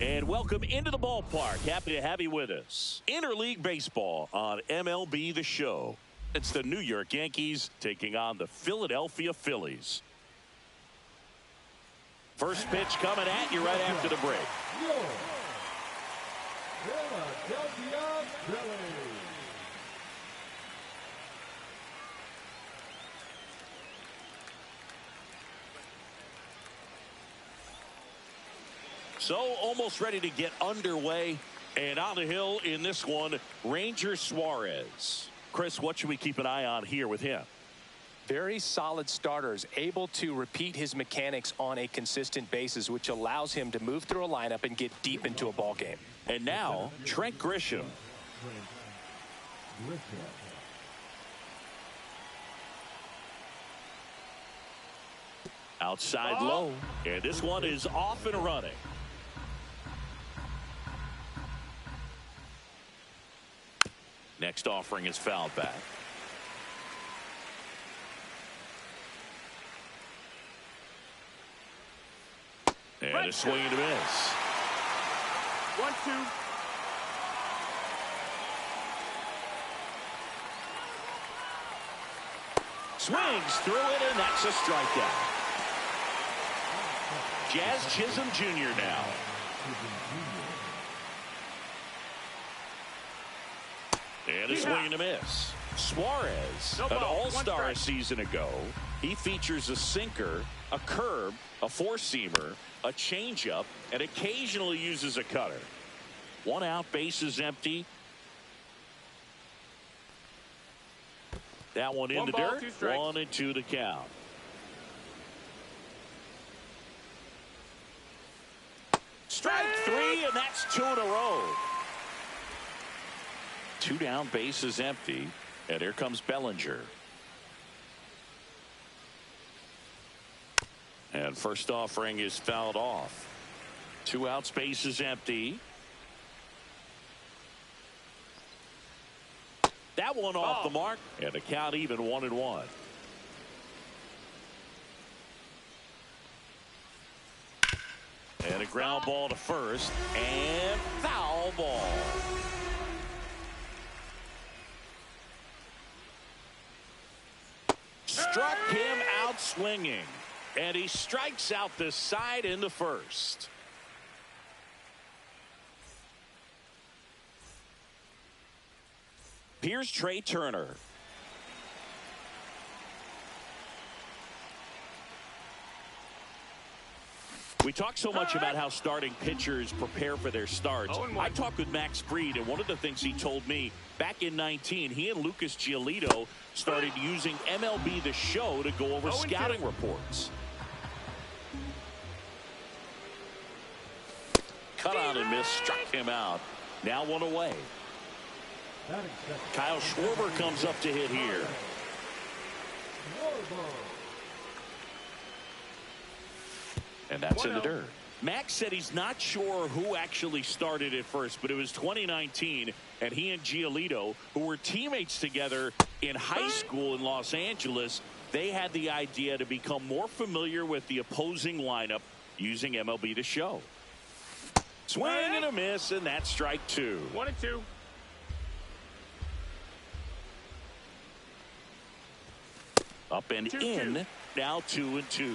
And welcome into the ballpark. Happy to have you with us. Interleague baseball on MLB The Show. It's the New York Yankees taking on the Philadelphia Phillies. First pitch coming at you right after the break. Philadelphia Phillies. So almost ready to get underway, and on the hill in this one, Ranger Suarez. Chris, what should we keep an eye on here with him? Very solid starters, able to repeat his mechanics on a consistent basis, which allows him to move through a lineup and get deep into a ball game. And now, Trent Grisham. Outside low, and this one is off and running. Next offering is fouled back. And a swing and a miss. 1-2. Swings through it, and that's a strikeout. Jazz Chisholm Jr. now. And a swing and a miss. Suarez, an all-star a season ago. He features a sinker, a curve, a four-seamer, a changeup, and occasionally uses a cutter. One out, bases empty. That one in the dirt. 1-2 to count. Strike three, and that's 2 in a row. 2 down, bases empty, and here comes Bellinger. And first offering is fouled off. 2 outs, bases empty. That one off the mark, and the count even 1-1. And a ground ball to first, and foul ball. Struck him out swinging, and he strikes out the side in the first. Here's Trey Turner. We talk so much about how starting pitchers prepare for their starts. I talked with Max Fried, and one of the things he told me back in 19, he and Lucas Giolito started using MLB The Show to go over scouting reports. Cut on and miss, struck him out. Now 1 away. Kyle Schwarber comes up to hit here. And that's in the dirt. Max said he's not sure who actually started at first, but it was 2019, and he and Giolito, who were teammates together in high school in Los Angeles, they had the idea to become more familiar with the opposing lineup using MLB The Show. Swing and a miss, and that's strike 2. 1-2. Up and in, now 2-2.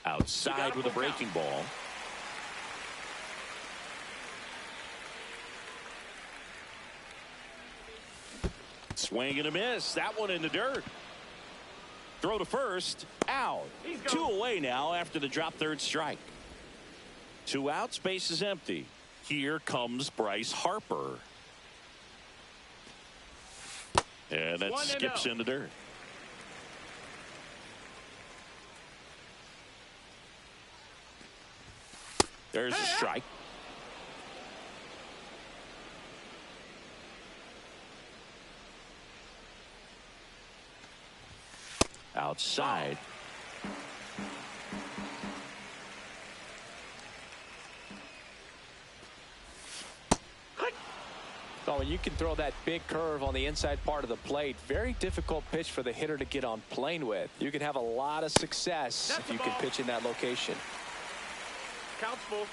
Outside with a breaking ball. Swing and a miss. That one in the dirt. Throw to first. Out. 2 away now after the drop third strike. 2 outs, bases empty. Here comes Bryce Harper. And that skips in the dirt. There's a strike. Outside. Oh, and you can throw that big curve on the inside part of the plate. Very difficult pitch for the hitter to get on plane with. You can have a lot of success if you can pitch in that location. Count's full.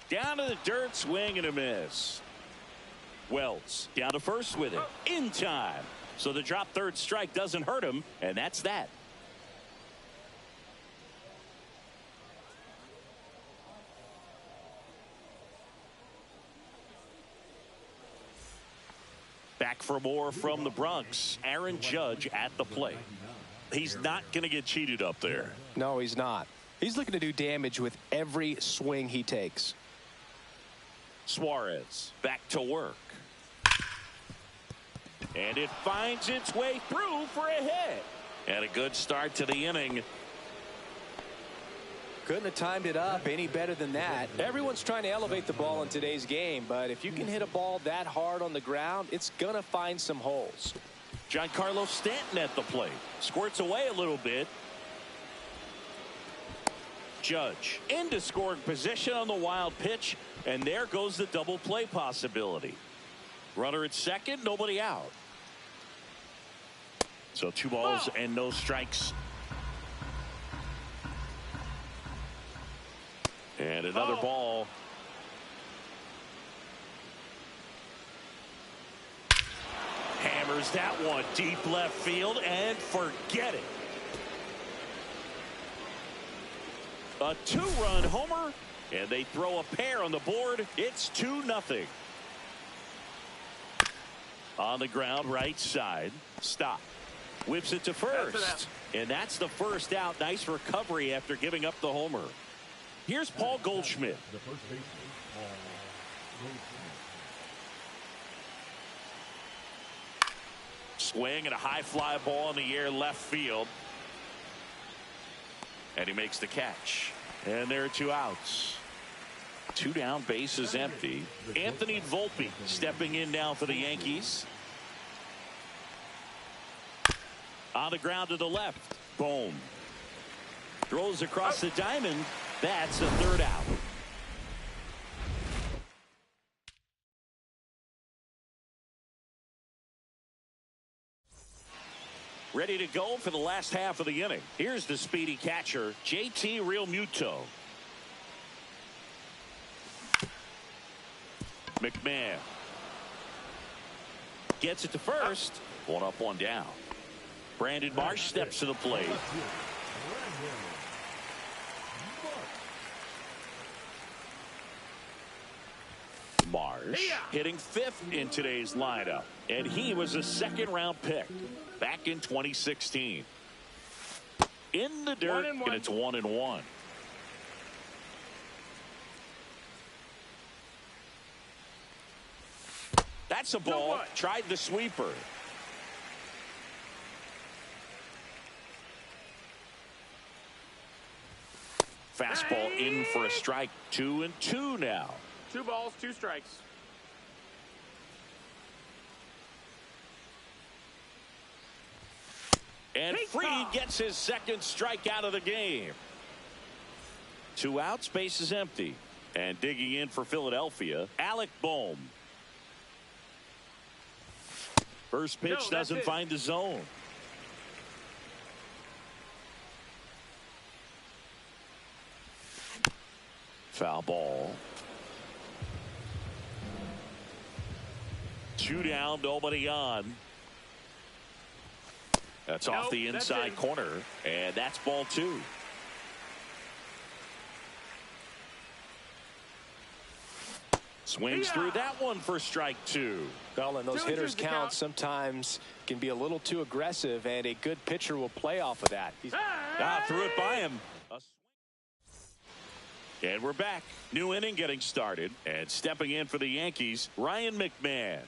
Down to the dirt, swing and a miss. Wells down to first with it in time. So the drop third strike doesn't hurt him, and that's that. Back for more from the Bronx. Aaron Judge at the plate. He's not going to get cheated up there. No, he's not. He's looking to do damage with every swing he takes. Suarez back to work. And it finds its way through for a hit. And a good start to the inning. Couldn't have timed it up any better than that. Everyone's trying to elevate the ball in today's game, but if you can hit a ball that hard on the ground, it's going to find some holes. Giancarlo Stanton at the plate. Squirts away a little bit. Judge into scoring position on the wild pitch, and there goes the double play possibility. Runner at second, nobody out. So 2 balls and no strikes. And another ball. Hammers that one deep left field and forget it. A 2-run homer, and they throw a pair on the board. It's 2-0. On the ground, right side. Stop. Whips it to first. And that's the first out. Nice recovery after giving up the homer. Here's Paul Goldschmidt. The first baseman, Paul Goldschmidt. Swing and a high fly ball in the air left field. And he makes the catch. And there are 2 outs. 2 down, bases empty. Anthony Volpe stepping in now for the Yankees. On the ground to the left. Boom. Throws across the diamond. That's the 3rd out. Ready to go for the last half of the inning. Here's the speedy catcher, JT Realmuto. McMahon gets it to first. 1 up, 1 down. Brandon Marsh steps to the plate. Marsh hitting 5th in today's lineup, and he was a 2nd-round pick back in 2016. In the dirt, and it's 1-1. That's a ball. Tried the sweeper. Fastball in for a strike. 2-2 now. 2 balls, 2 strikes. And Fried gets his 2nd strikeout of the game. 2 outs, base is empty. And digging in for Philadelphia, Alec Bohm. First pitch doesn't find the zone. Foul ball. 2 down, nobody on. That's off the inside corner, and that's ball 2. Swings through that one for strike 2. Well, and those hitters count sometimes can be a little too aggressive, and a good pitcher will play off of that. Threw it by him. And we're back. New inning getting started. And stepping in for the Yankees, Ryan McMahon.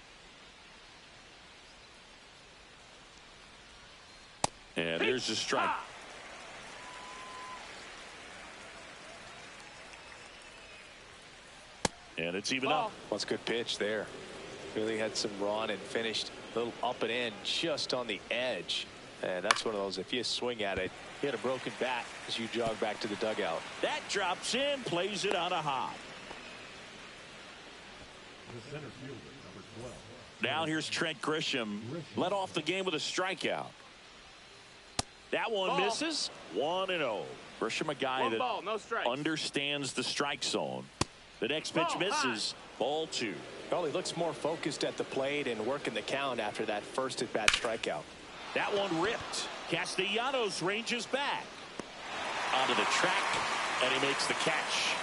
And there's the strike. And it's even up. That's a good pitch there. Really had some run and finished a little up and in just on the edge. And that's one of those, if you swing at it, you hit a broken bat as you jog back to the dugout. That drops in, plays it on a hop. The center fielder, number 12. Now here's Trent Grisham. Led off the game with a strikeout. That one misses. 1-0. Grisham, a guy that no understands the strike zone. The next pitch misses. Ball 2. Well, he looks more focused at the plate and working the count after that first at-bat strikeout. That one ripped. Castellanos ranges back onto the track, and he makes the catch.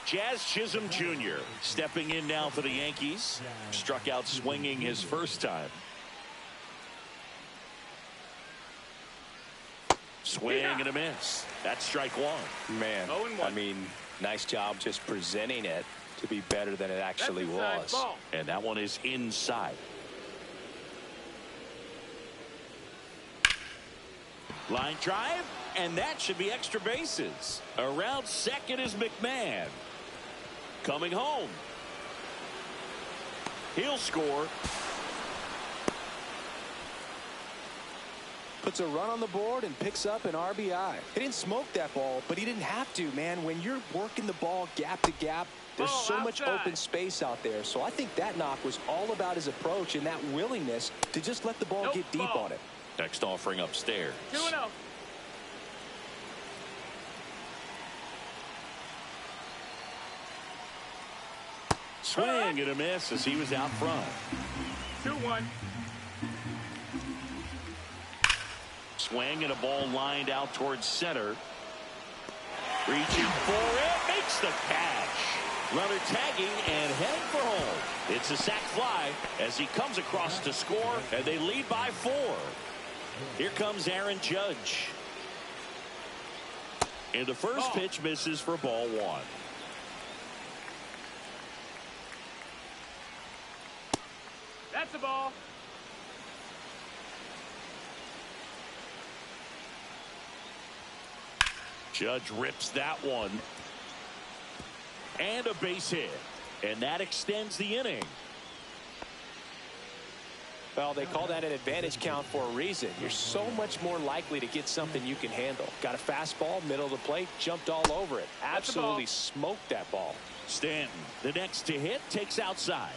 Jazz Chisholm Jr. stepping in now for the Yankees. Struck out swinging his first time. Swing and a miss. That's strike 1. Man, I mean, nice job just presenting it to be better than it actually was. And that one is inside. Line drive, and that should be extra bases. Around second is McMahon. Coming home. He'll score. Puts a run on the board and picks up an RBI. He didn't smoke that ball, but he didn't have to, man. When you're working the ball gap to gap, there's so much open space out there. So I think that knock was all about his approach and that willingness to just let the ball get deep on it. Next offering upstairs. 2-0. Swing and a miss as he was out front. 2-1. Swing and a ball lined out towards center. Reaching for it, makes the catch. Runner tagging and heading for home. It's a sac fly as he comes across to score, and they lead by 4. Here comes Aaron Judge. And the first pitch misses for ball 1. That's a ball. Judge rips that one. And a base hit. And that extends the inning. Well, they call that an advantage count for a reason. You're so much more likely to get something you can handle. Got a fastball, middle of the plate, jumped all over it. Absolutely smoked that ball. Stanton, the next to hit, takes outside.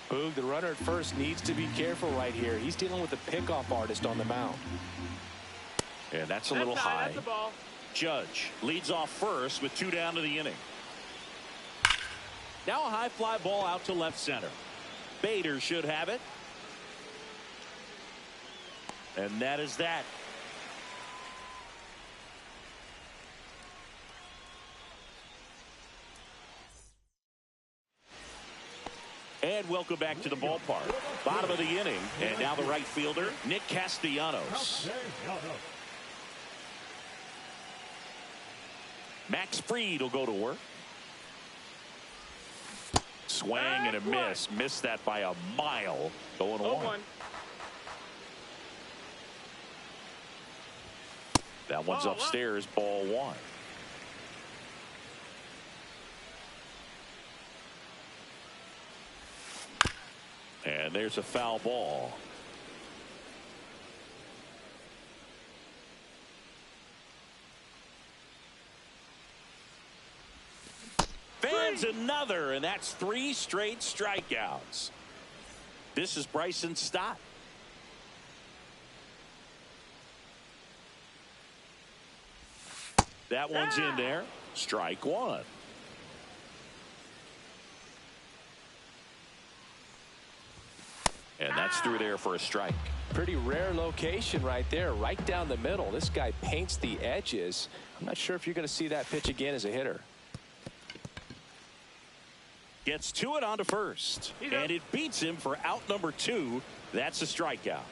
Boog, the runner at first, needs to be careful right here. He's dealing with a pickoff artist on the mound. And that's a little high. That's a ball. Judge leads off first with 2 down to the inning. Now a high fly ball out to left center. Bader should have it. And that is that. And welcome back to the ballpark. Bottom of the inning. And now the right fielder, Nick Castellanos. Max Fried will go to work. Swing and a miss. Missed that by a mile. Going to 1. That one's upstairs. Ball 1. And there's a foul ball. Fans another, and that's 3 straight strikeouts. This is Bryson Stott. That one's in there. Strike 1. And that's through there for a strike. Pretty rare location right there, right down the middle. This guy paints the edges. I'm not sure if you're going to see that pitch again as a hitter. Gets to it onto first. And it beats him for out number 2. That's a strikeout.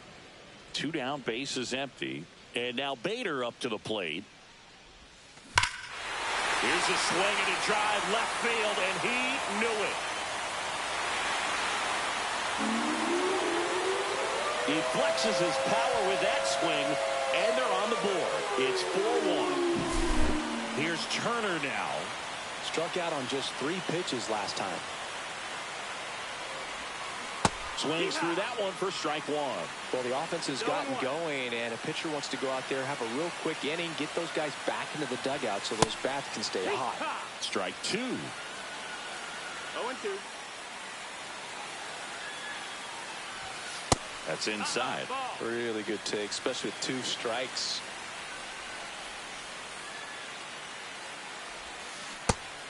2 down, bases empty. And now Bader up to the plate. Here's a swing and a drive left field, and he knew it. He flexes his power with that swing, and they're on the board. It's 4-1. Here's Turner now. Struck out on just 3 pitches last time. Swings through that one for strike 1. Well, the offense has gotten going, and a pitcher wants to go out there, have a real quick inning, get those guys back into the dugout so those bats can stay hot. Strike 2. 0-2. That's inside. Really good take, especially with 2 strikes.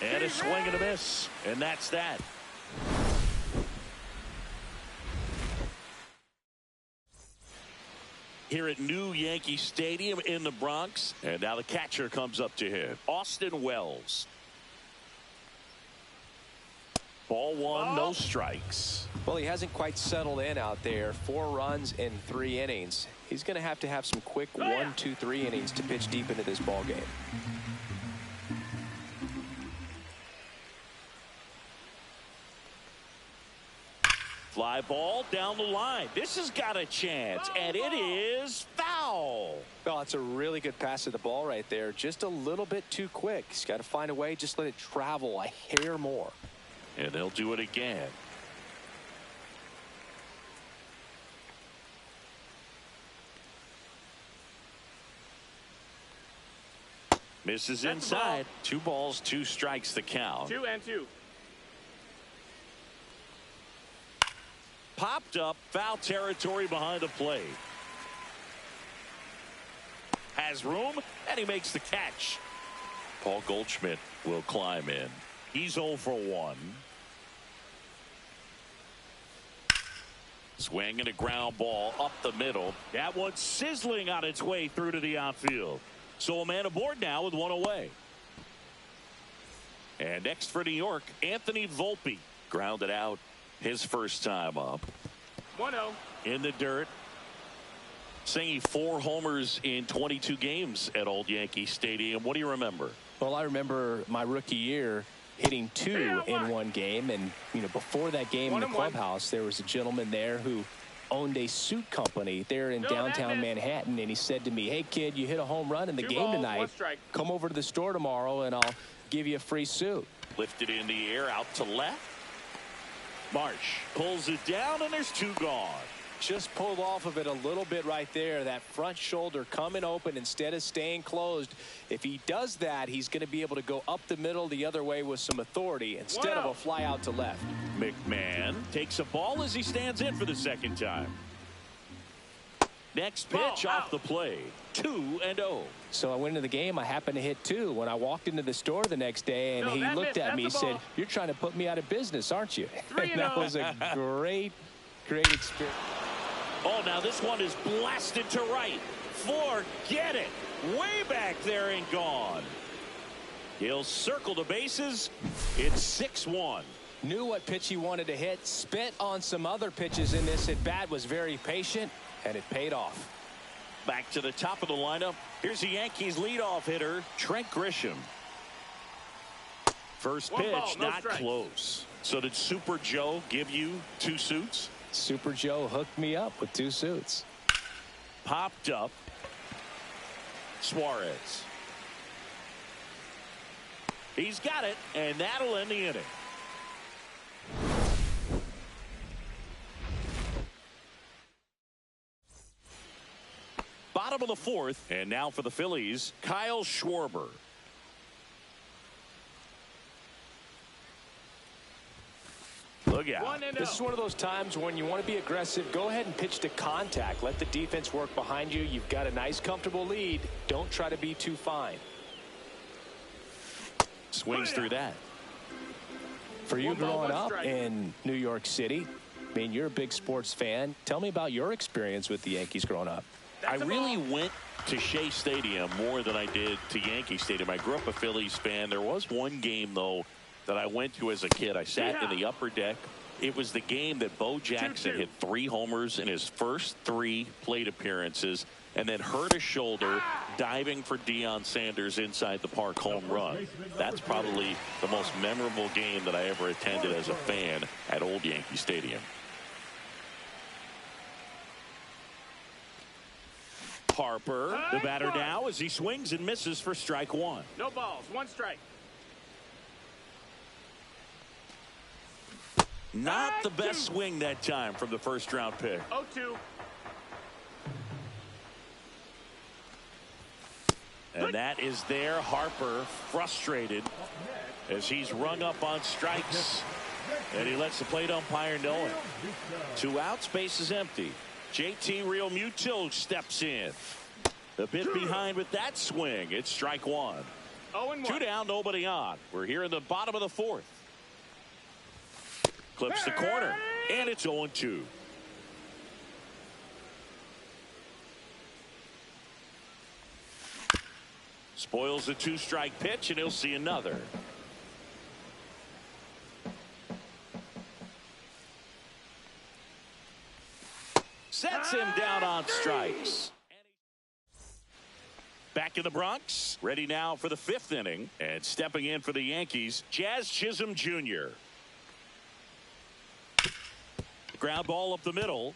And a swing and a miss. And that's that. Here at New Yankee Stadium in the Bronx. And now the catcher comes up to him. Austin Wells. Ball 1, no strikes. Well, he hasn't quite settled in out there. 4 runs in 3 innings. He's going to have some quick 1, 2, 3 innings to pitch deep into this ball game. Fly ball down the line. This has got a chance, and it is foul. Well, it's a really good pass to the ball right there. Just a little bit too quick. He's got to find a way. Just let it travel a hair more. And they'll do it again. Misses inside. 2 balls, 2 strikes the count. 2-2. Popped up, foul territory behind the plate. Has room, and he makes the catch. Paul Goldschmidt will climb in. He's 0 for 1. Swing and a ground ball up the middle. That one's sizzling on its way through to the outfield. So a man aboard now with 1 away. And next for New York, Anthony Volpe. Grounded out his first time up. 1-0. In the dirt. Singing 4 homers in 22 games at Old Yankee Stadium. What do you remember? Well, I remember my rookie year hitting 2 in 1 game. And, you know, before that game in the clubhouse, there was a gentleman there who owned a suit company there in downtown Manhattan. And he said to me, hey, kid, you hit a home run in the game tonight. Come over to the store tomorrow, and I'll give you a free suit. Lifted in the air out to left. Marsh pulls it down, and there's 2 gone. Just pulled off of it a little bit right there. That front shoulder coming open instead of staying closed. If he does that, he's going to be able to go up the middle the other way with some authority instead of a fly out to left. McMahon takes a ball as he stands in for the second time. Next pitch off the plate. 2-0. So I went into the game. I happened to hit 2 when I walked into the store the next day, and he looked at me and said, you're trying to put me out of business, aren't you? And that was a great experience. Oh, now this one is blasted to right. Forget it. Way back there and gone. He'll circle the bases. It's 6-1. Knew what pitch he wanted to hit. Spit on some other pitches in this at bat. Was very patient, and it paid off. Back to the top of the lineup. Here's the Yankees leadoff hitter, Trent Grisham. First pitch, not close. So did Super Joe give you 2 suits? Super Joe hooked me up with 2 suits. Popped up. Suarez. He's got it, and that'll end the inning. Bottom of the 4th, and now for the Phillies, Kyle Schwarber. Look out. This is one of those times when you want to be aggressive. Go ahead and pitch to contact. Let the defense work behind you. You've got a nice, comfortable lead. Don't try to be too fine. Swings through that. For you growing up in New York City, I mean, you're a big sports fan. Tell me about your experience with the Yankees growing up. I really went to Shea Stadium more than I did to Yankee Stadium. I grew up a Phillies fan. There was one game, though, that I went to as a kid. I sat in the upper deck. It was the game that Bo Jackson hit 3 homers in his first 3 plate appearances and then hurt his shoulder diving for Deion Sanders inside the park home run. That's probably the most memorable game that I ever attended as a fan at Old Yankee Stadium. Harper, the batter now, as he swings and misses for strike 1. No balls, 1 strike. Not the best swing that time from the first round pick. 0-2. And that is there. Harper frustrated as he's rung up on strikes. And he lets the plate umpire know it. 2 outs, base is empty. JT Realmuto steps in. A bit behind with that swing. It's strike 1. 0-1. 2 down, nobody on. We're here in the bottom of the 4th. Clips the corner, and it's 0-2. Spoils the 2-strike pitch, and he'll see another. Sets him down on strikes. Back in the Bronx, ready now for the 5th inning, and stepping in for the Yankees, Jazz Chisholm Jr. Ground ball up the middle,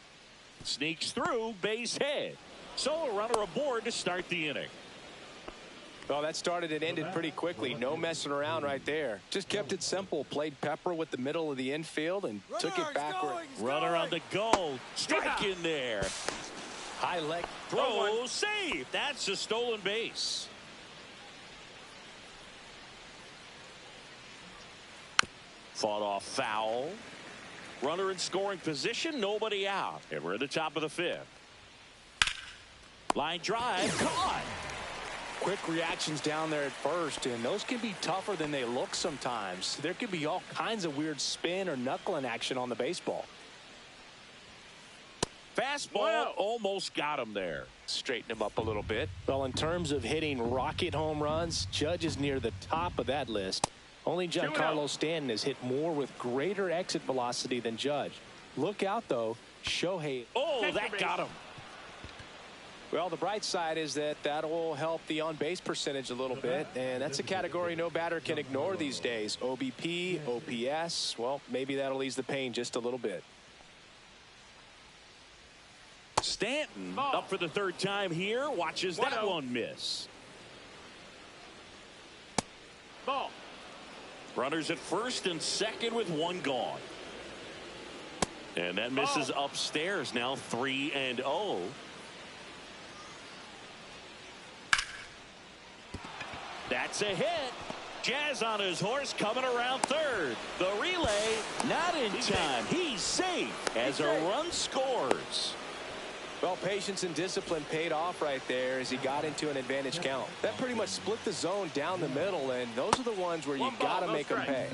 sneaks through, base hit. So a runner aboard to start the inning. Well, that started and ended pretty quickly. No messing around right there. Just kept it simple. Played pepper with the middle of the infield and took it backward. Runner on the go. Strike in there. High leg Throw, save. That's a stolen base. Fought off foul. Runner in scoring position, nobody out. And we're at the top of the 5th. Line drive, caught. Quick reactions down there at first, and those can be tougher than they look sometimes. There could be all kinds of weird spin or knuckling action on the baseball. Fastball almost got him there. Straighten him up a little bit. Well, in terms of hitting rocket home runs, Judge is near the top of that list. Only Giancarlo Stanton has hit more with greater exit velocity than Judge. Look out, though. Shohei. Oh, that got him. Well, the bright side is that will help the on-base percentage a little bit, and that's a category no batter can ignore these days. OBP, OPS, well, maybe that'll ease the pain just a little bit. Stanton up for the 3rd time here. Watches that one miss. Ball. Runners at 1st and 2nd with 1 gone. And that misses upstairs now 3-0. That's a hit. Jazz on his horse coming around 3rd. The relay not in time. He's safe as a run scores. Well, patience and discipline paid off right there as he got into an advantage count. That pretty much split the zone down the middle, and those are the ones where you got to make them pay.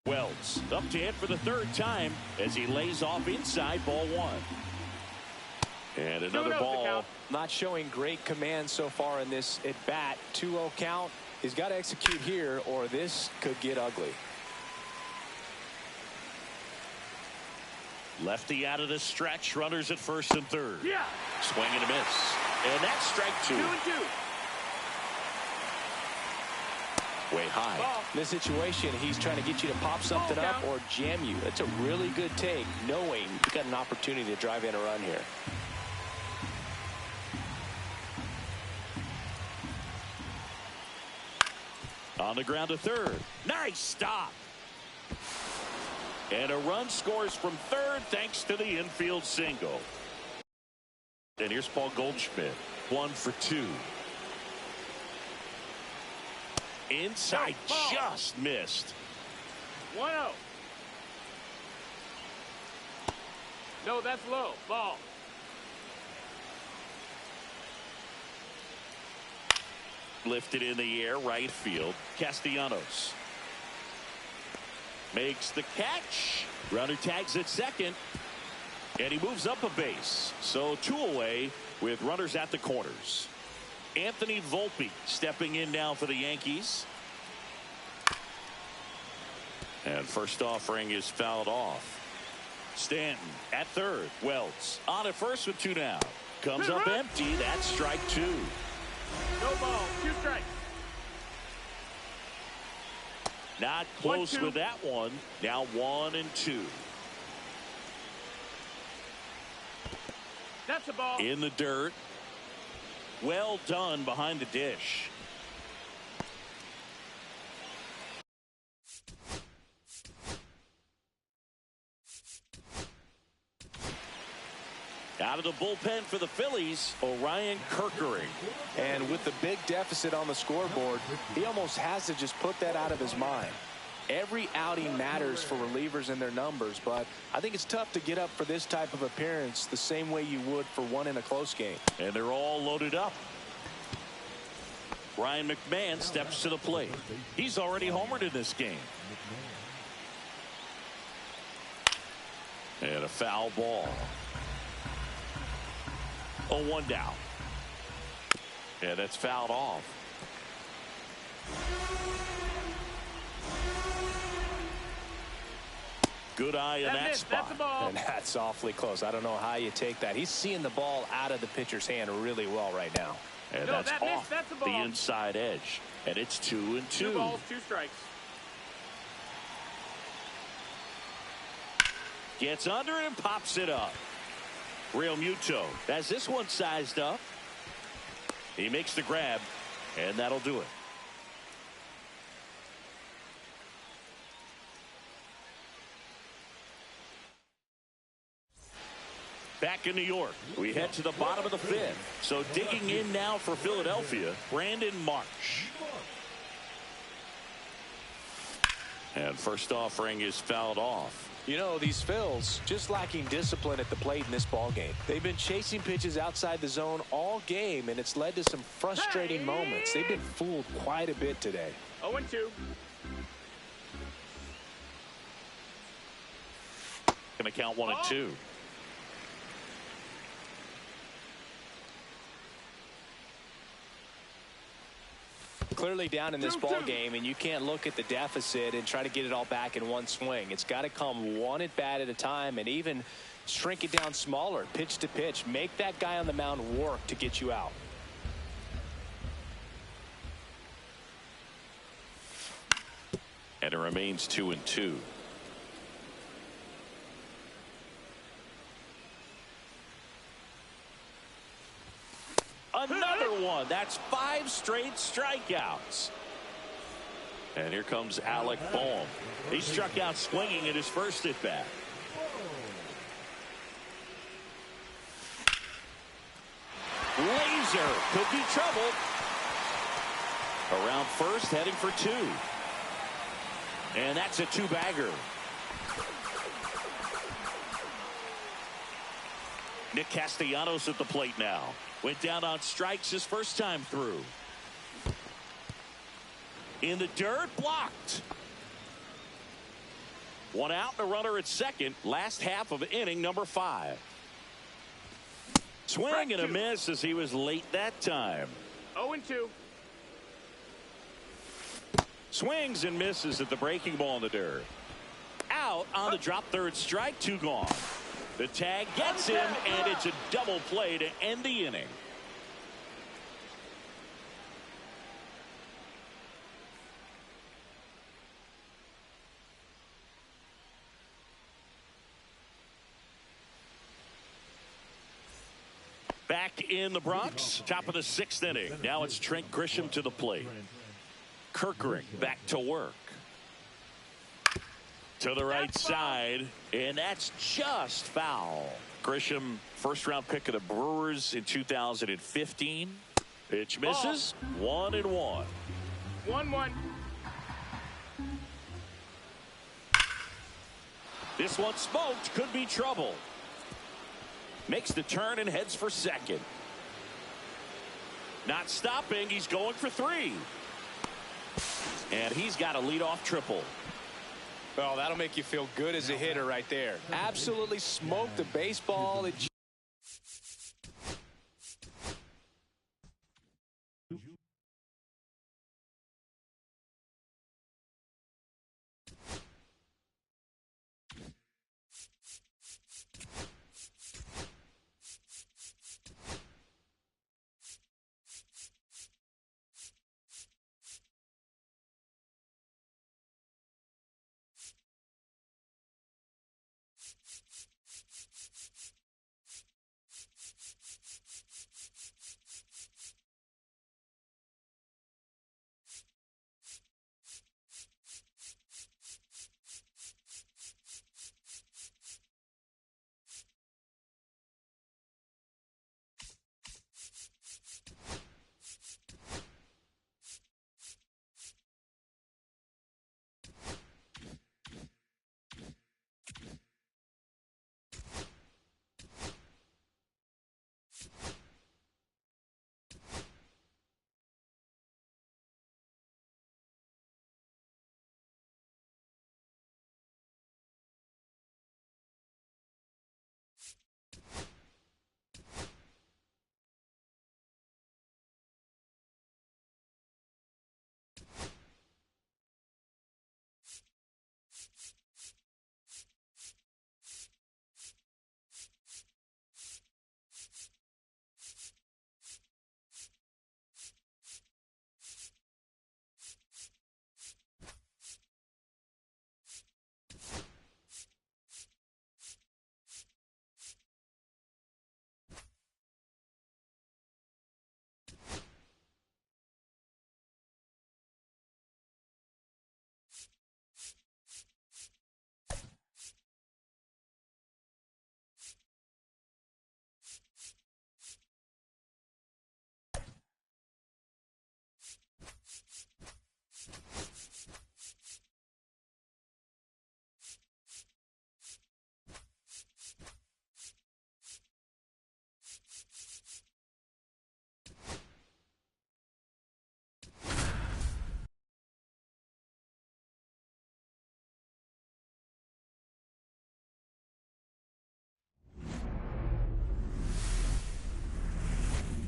Wells up to hit for the 3rd time as he lays off inside, ball 1. And another ball. Not showing great command so far in this at bat. 2-0 count. He's got to execute here or this could get ugly. Lefty out of the stretch. Runners at 1st and 3rd. Swing and a miss. And that's strike 2. 2-2. Way high. In this situation, he's trying to get you to pop something up or jam you. That's a really good take, knowing you got an opportunity to drive in a run here. On the ground to 3rd. Nice stop. And a run scores from 3rd thanks to the infield single. And here's Paul Goldschmidt. 1 for 2. Inside, just missed. 1-0. No, that's low. Ball. Lifted in the air, right field. Castellanos makes the catch. Runner tags at 2nd. And he moves up a base. So 2 away with runners at the corners. Anthony Volpe stepping in now for the Yankees. And first offering is fouled off. Stanton at third. Wells on at first with 2 down. Comes up empty. That's strike 2. No ball. 2 strikes. Not close with that one. Now 1-2. That's a ball. In the dirt. Well done behind the dish. Out of the bullpen for the Phillies, Orion Kerkering. And with the big deficit on the scoreboard, he almost has to just put that out of his mind. Every outing matters for relievers and their numbers, but I think it's tough to get up for this type of appearance the same way you would for one in a close game. And they're all loaded up. Ryan McMahon steps to the plate. He's already homered in this game. And a foul ball. 0-1 down. And that's fouled off. Good eye in that spot. That's a ball. And that's awfully close. I don't know how you take that. He's seeing the ball out of the pitcher's hand really well right now. And that's off the inside edge. And it's 2-2. 2 balls, 2 strikes. Gets under it and pops it up. Real Muto has this one sized up. He makes the grab, and that'll do it. Back in New York, we head to the bottom of the 5th. So digging in now for Philadelphia, Brandon Marsh. And first offering is fouled off. You know, these Phils just lacking discipline at the plate in this ball game. They've been chasing pitches outside the zone all game, and it's led to some frustrating moments. They've been fooled quite a bit today. 0-2. Gonna count 1-2. Clearly down in this ball game, and you can't look at the deficit and try to get it all back in one swing. It's got to come one at bat at a time, and even shrink it down smaller, pitch to pitch. Make that guy on the mound work to get you out. And it remains 2-2. Another one. That's 5 straight strikeouts. And here comes Alec Bohm. He struck out swinging in his first at bat. Laser could be trouble. Around first, heading for 2. And that's a 2-bagger. Nick Castellanos at the plate now. Went down on strikes his first time through. In the dirt, blocked. 1 out and a runner at second. Last half of inning number 5. Swing and a miss as he was late that time. 0-2. Swings and misses at the breaking ball in the dirt. Out on the drop third strike. 2 gone. The tag gets him, and it's a double play to end the inning. Back in the Bronx, top of the 6th inning. Now it's Trent Grisham to the plate. Kerkering back to work. To the right side, and that's just foul. Grisham, first-round pick of the Brewers in 2015. Pitch misses. 1-1. 1-1. This one smoked. Could be trouble. Makes the turn and heads for second. Not stopping. He's going for 3. And he's got a leadoff triple. Well, that'll make you feel good as a hitter right there. Absolutely smoked the baseball.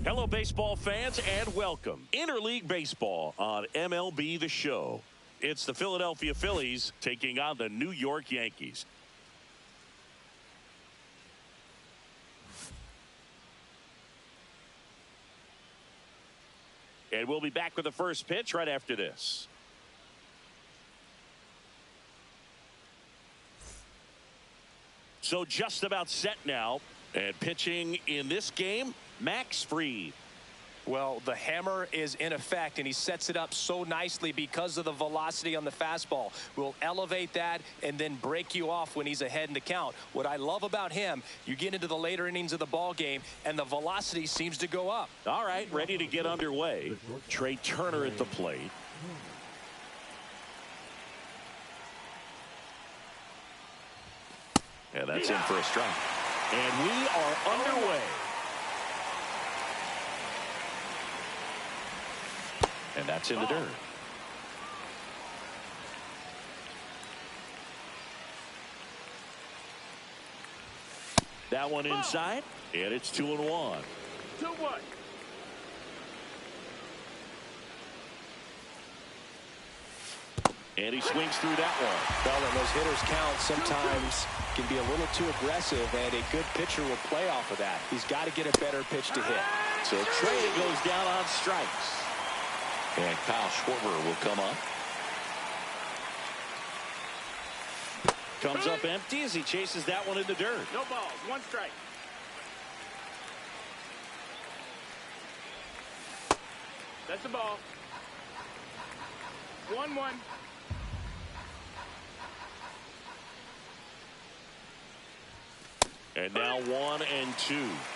Hello, baseball fans, and welcome. Interleague Baseball on MLB The Show. It's the Philadelphia Phillies taking on the New York Yankees. And we'll be back with the first pitch right after this. So just about set now. And pitching in this game, Max Fried. Well, the hammer is in effect, and he sets it up so nicely because of the velocity on the fastball. We'll elevate that and then break you off when he's ahead in the count. What I love about him, you get into the later innings of the ball game, and the velocity seems to go up. All right, ready to get underway. Trey Turner at the plate. And that's in for a strike. And we are underway. And that's in the dirt. That one inside, and it's 2-1. 2-1. And he swings through that one. Well, and those hitters count sometimes can be a little too aggressive, and a good pitcher will play off of that. He's got to get a better pitch to hit. So Trey goes down on strikes. And Kyle Schwarber will come up. Comes up empty as he chases that one in the dirt. No balls. 1 strike. That's a ball. 1-1. And now 1-2.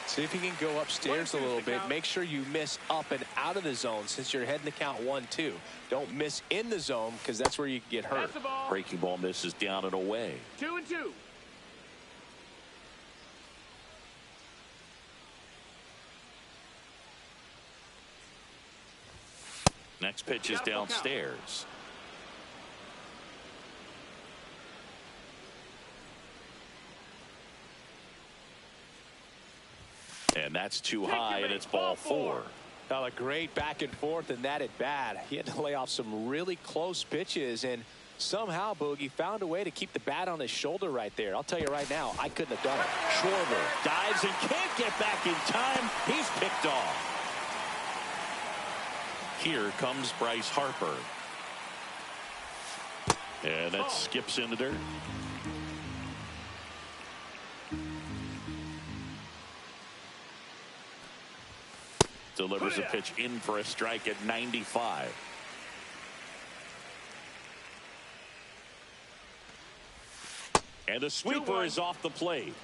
See if you can go upstairs a little bit. Make sure you miss up and out of the zone since you're heading to count 1-2. Don't miss in the zone because that's where you can get hurt. Breaking ball misses down and away. 2-2. Next pitch is downstairs. And that's too high, and it's ball 4. Well, a great back and forth in that at bat. He had to lay off some really close pitches, and somehow Boogie found a way to keep the bat on his shoulder right there. I'll tell you right now, I couldn't have done it. Schwarber dives and can't get back in time. He's picked off. Here comes Bryce Harper. And that skips in the dirt. Delivers a pitch in for a strike at 95. And the sweeper is off the plate.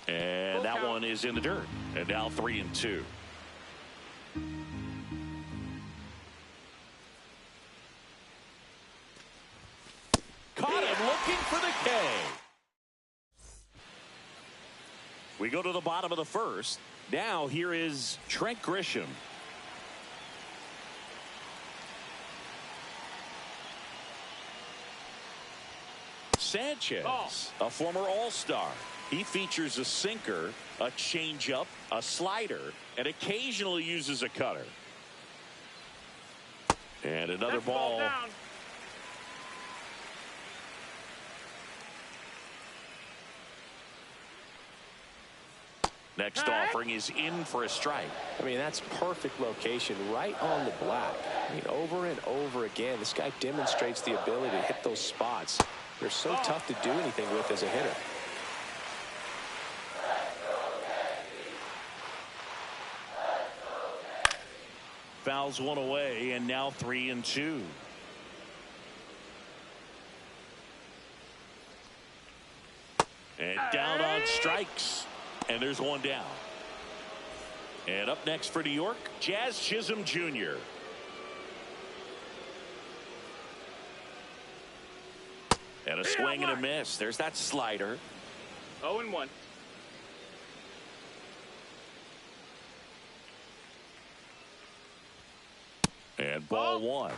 And that one is in the dirt. And now 3-2. Caught him looking for the K. We go to the bottom of the first. Now here is Trent Grisham. Sanchez, a former All-Star. He features a sinker, a changeup, a slider, and occasionally uses a cutter. And another ball. Down. Next offering is in for a strike. I mean, that's perfect location right on the black. I mean, over and over again, this guy demonstrates the ability to hit those spots. They're so tough to do anything with as a hitter. Fouls one away, and now 3-2. And down on strikes. And there's one down. And up next for New York, Jazz Chisholm Jr. And a swing and a miss. There's that slider. 0-1. And ball 1.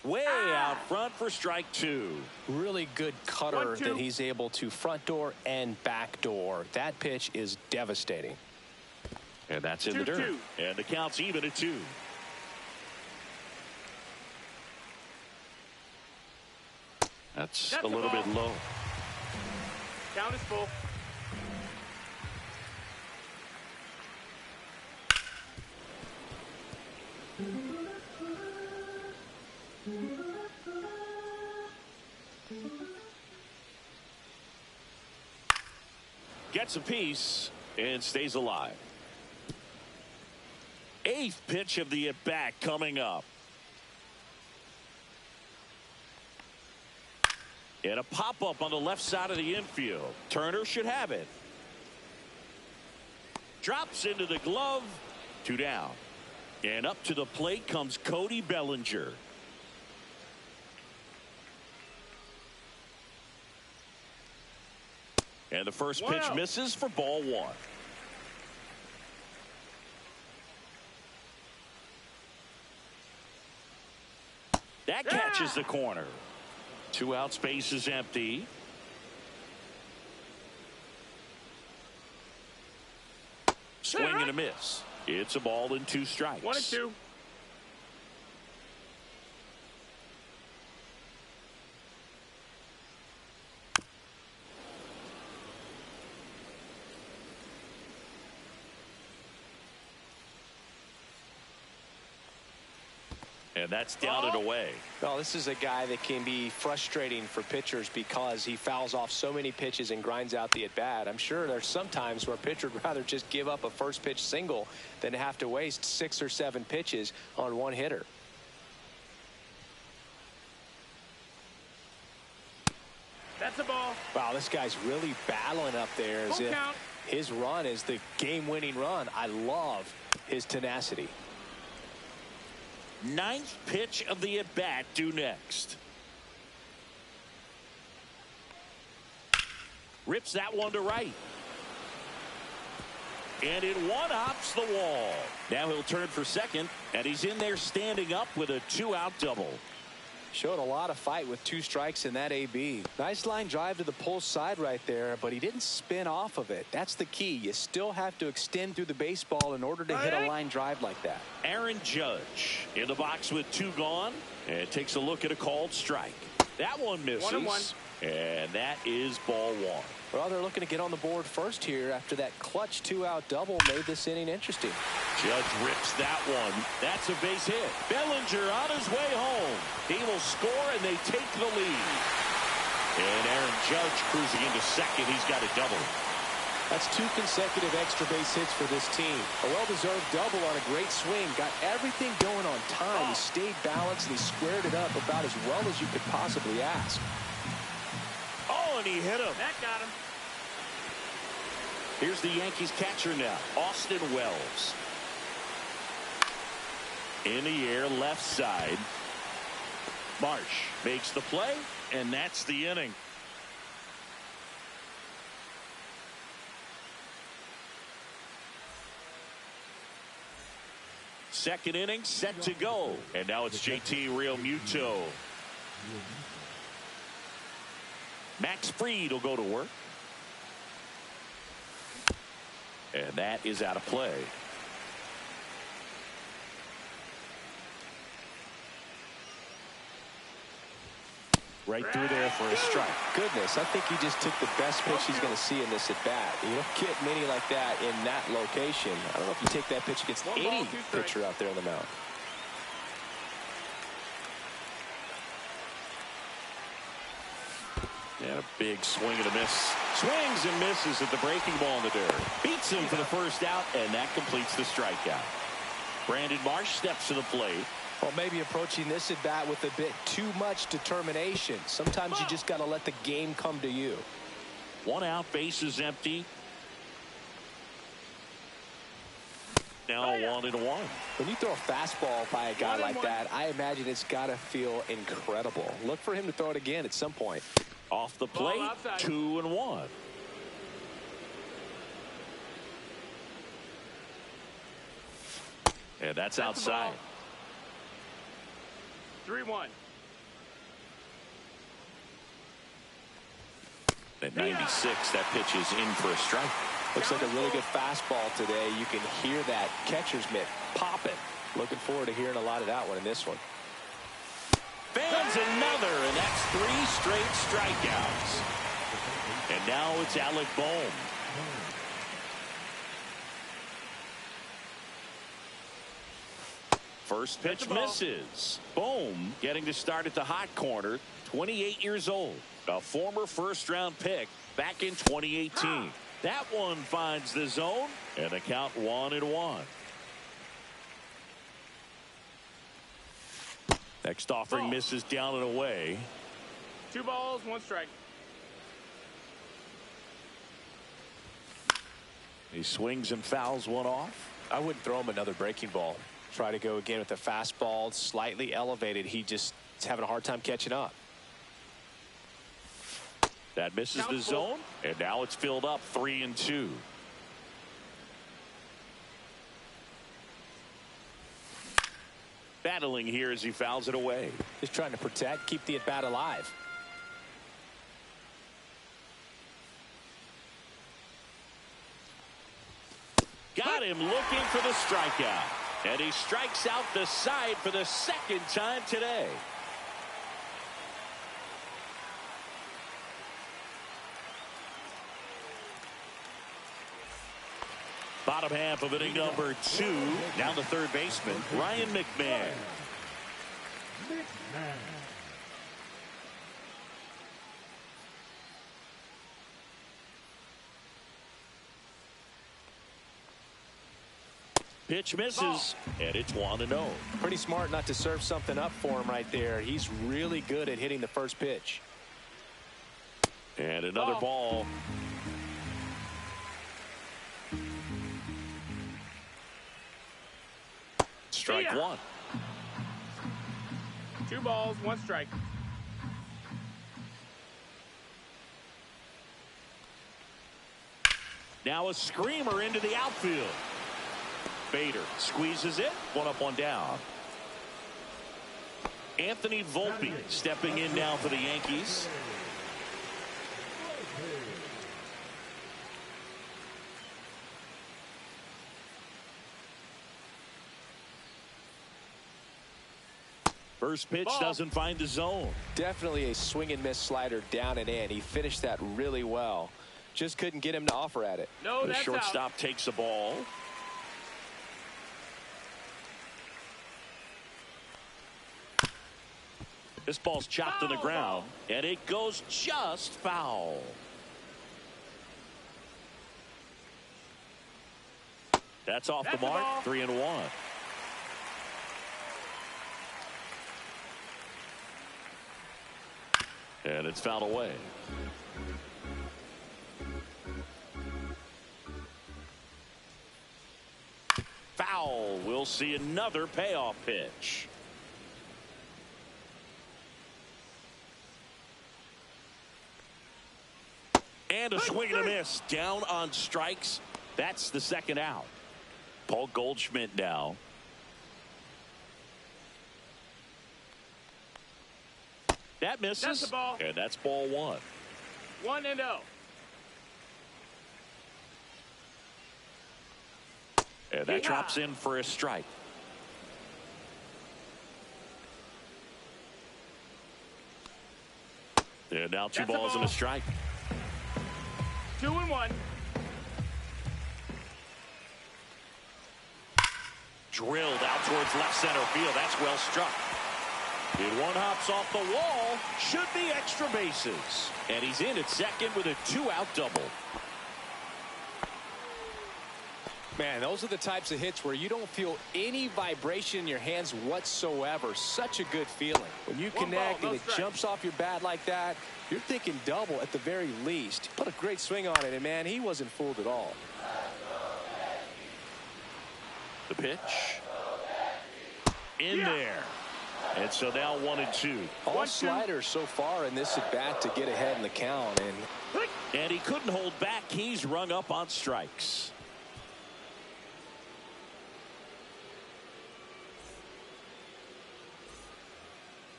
Way out front for strike 2. Really good cutter 1-2. that he's able to front door and back door. That pitch is devastating. And that's in the dirt. And the count's even at 2. That's a little bit low. Count is full. Gets a piece and stays alive. 8th pitch of the at-bat coming up. And a pop-up on the left side of the infield. Turner should have it. Drops into the glove. 2 down. And up to the plate comes Cody Bellinger. And the first pitch misses for ball 1. That catches the corner. 2 outs, base is empty. Swing and a miss. It's a ball and 2 strikes. 1-2. And that's down and away. Well, this is a guy that can be frustrating for pitchers because he fouls off so many pitches and grinds out the at-bat. I'm sure there's some times where a pitcher would rather just give up a first pitch single than have to waste 6 or 7 pitches on one hitter. That's a ball. Wow, this guy's really battling up there as if his run is the game-winning run. I love his tenacity. Ninth pitch of the at-bat due next. Rips that one to right. And it one-hops the wall. Now he'll turn for second, and he's in there standing up with a 2-out double. Showed a lot of fight with 2 strikes in that AB. Nice line drive to the pull side right there, but he didn't spin off of it. That's the key. You still have to extend through the baseball in order to hit a line drive like that. Aaron Judge in the box with 2 gone, and takes a look at a called strike. That one misses. 1-1. And that is ball 1. Well, they're looking to get on the board first here after that clutch 2-out double made this inning interesting. Judge rips that one. That's a base hit. Bellinger on his way home. He will score, and they take the lead. And Aaron Judge cruising into second. He's got a double. That's 2 consecutive extra base hits for this team. A well-deserved double on a great swing. Got everything going on time. He stayed balanced, and he squared it up about as well as you could possibly ask. Oh, and he hit him. That got him. Here's the Yankees catcher now, Austin Wells. In the air, left side. Marsh makes the play, and that's the inning. Second inning set to go, and now it's JT Realmuto. Max Fried will go to work. And that is out of play. Right through there for a strike. Goodness, I think he just took the best pitch he's going to see in this at bat. You don't get many like that in that location. I don't know if you take that pitch against any pitcher out there on the mound. And a big swing and a miss. Swings and misses at the breaking ball in the dirt. Beats him for the first out, and that completes the strikeout. Brandon Marsh steps to the plate. Well, maybe approaching this at bat with a bit too much determination. Sometimes you just got to let the game come to you. 1 out, base is empty. Now 1-1. When you throw a fastball by a guy like that, I imagine it's got to feel incredible. Look for him to throw it again at some point. Off the plate, 2-1. And that's outside. 3-1. At 96, that pitch is in for a strike. Looks like a really good fastball today. You can hear that catcher's mitt popping. Looking forward to hearing a lot of that one in this one. Fans another, and that's 3 straight strikeouts. And now it's Alec Bohm. First pitch misses. Bohm getting to start at the hot corner. 28 years old. A former first-round pick back in 2018. That one finds the zone, and the count 1-1. Next offering misses down and away. 2 balls, 1 strike. He swings and fouls one off. I wouldn't throw him another breaking ball. Try to go again with the fastball, slightly elevated. He just is having a hard time catching up. That misses the zone, and now it's filled up 3-2. Battling here as he fouls it away. Just trying to protect, keep the at-bat alive. Got him looking for the strikeout. And he strikes out the side for the second time today. Bottom half of inning number 2. Down the third baseman, Ryan McMahon. Pitch misses, and it's 1-0. Pretty smart not to serve something up for him right there. He's really good at hitting the first pitch. And another ball. Strike 1. 2 balls, 1 strike. Now a screamer into the outfield. Bader squeezes it. 1 up, 1 down. Anthony Volpe stepping in now for the Yankees. First pitch doesn't find the zone. Definitely a swing and miss slider down and in. He finished that really well. Just couldn't get him to offer at it. No, the that's shortstop out. takes the ball. This ball's chopped to the ground, and it goes just foul. That's off the mark. 3-1. And it's fouled away. Foul. We'll see another payoff pitch. And a swing and a miss. Down on strikes. That's the second out. Paul Goldschmidt now. That misses. That's the ball. And that's ball 1. 1-0. And that drops in for a strike. And now 2 balls and a strike. 2-1. Drilled out towards left center field. That's well struck. And 1 hops off the wall. Should be extra bases. And he's in at second with a 2-out double. Man, those are the types of hits where you don't feel any vibration in your hands whatsoever. Such a good feeling. When you connect and it jumps off your bat like that, you're thinking double at the very least. Put a great swing on it, and man, he wasn't fooled at all. The pitch. In there. And so now 1-2. All sliders so far in this at bat to get ahead in the count. And he couldn't hold back. He's rung up on strikes.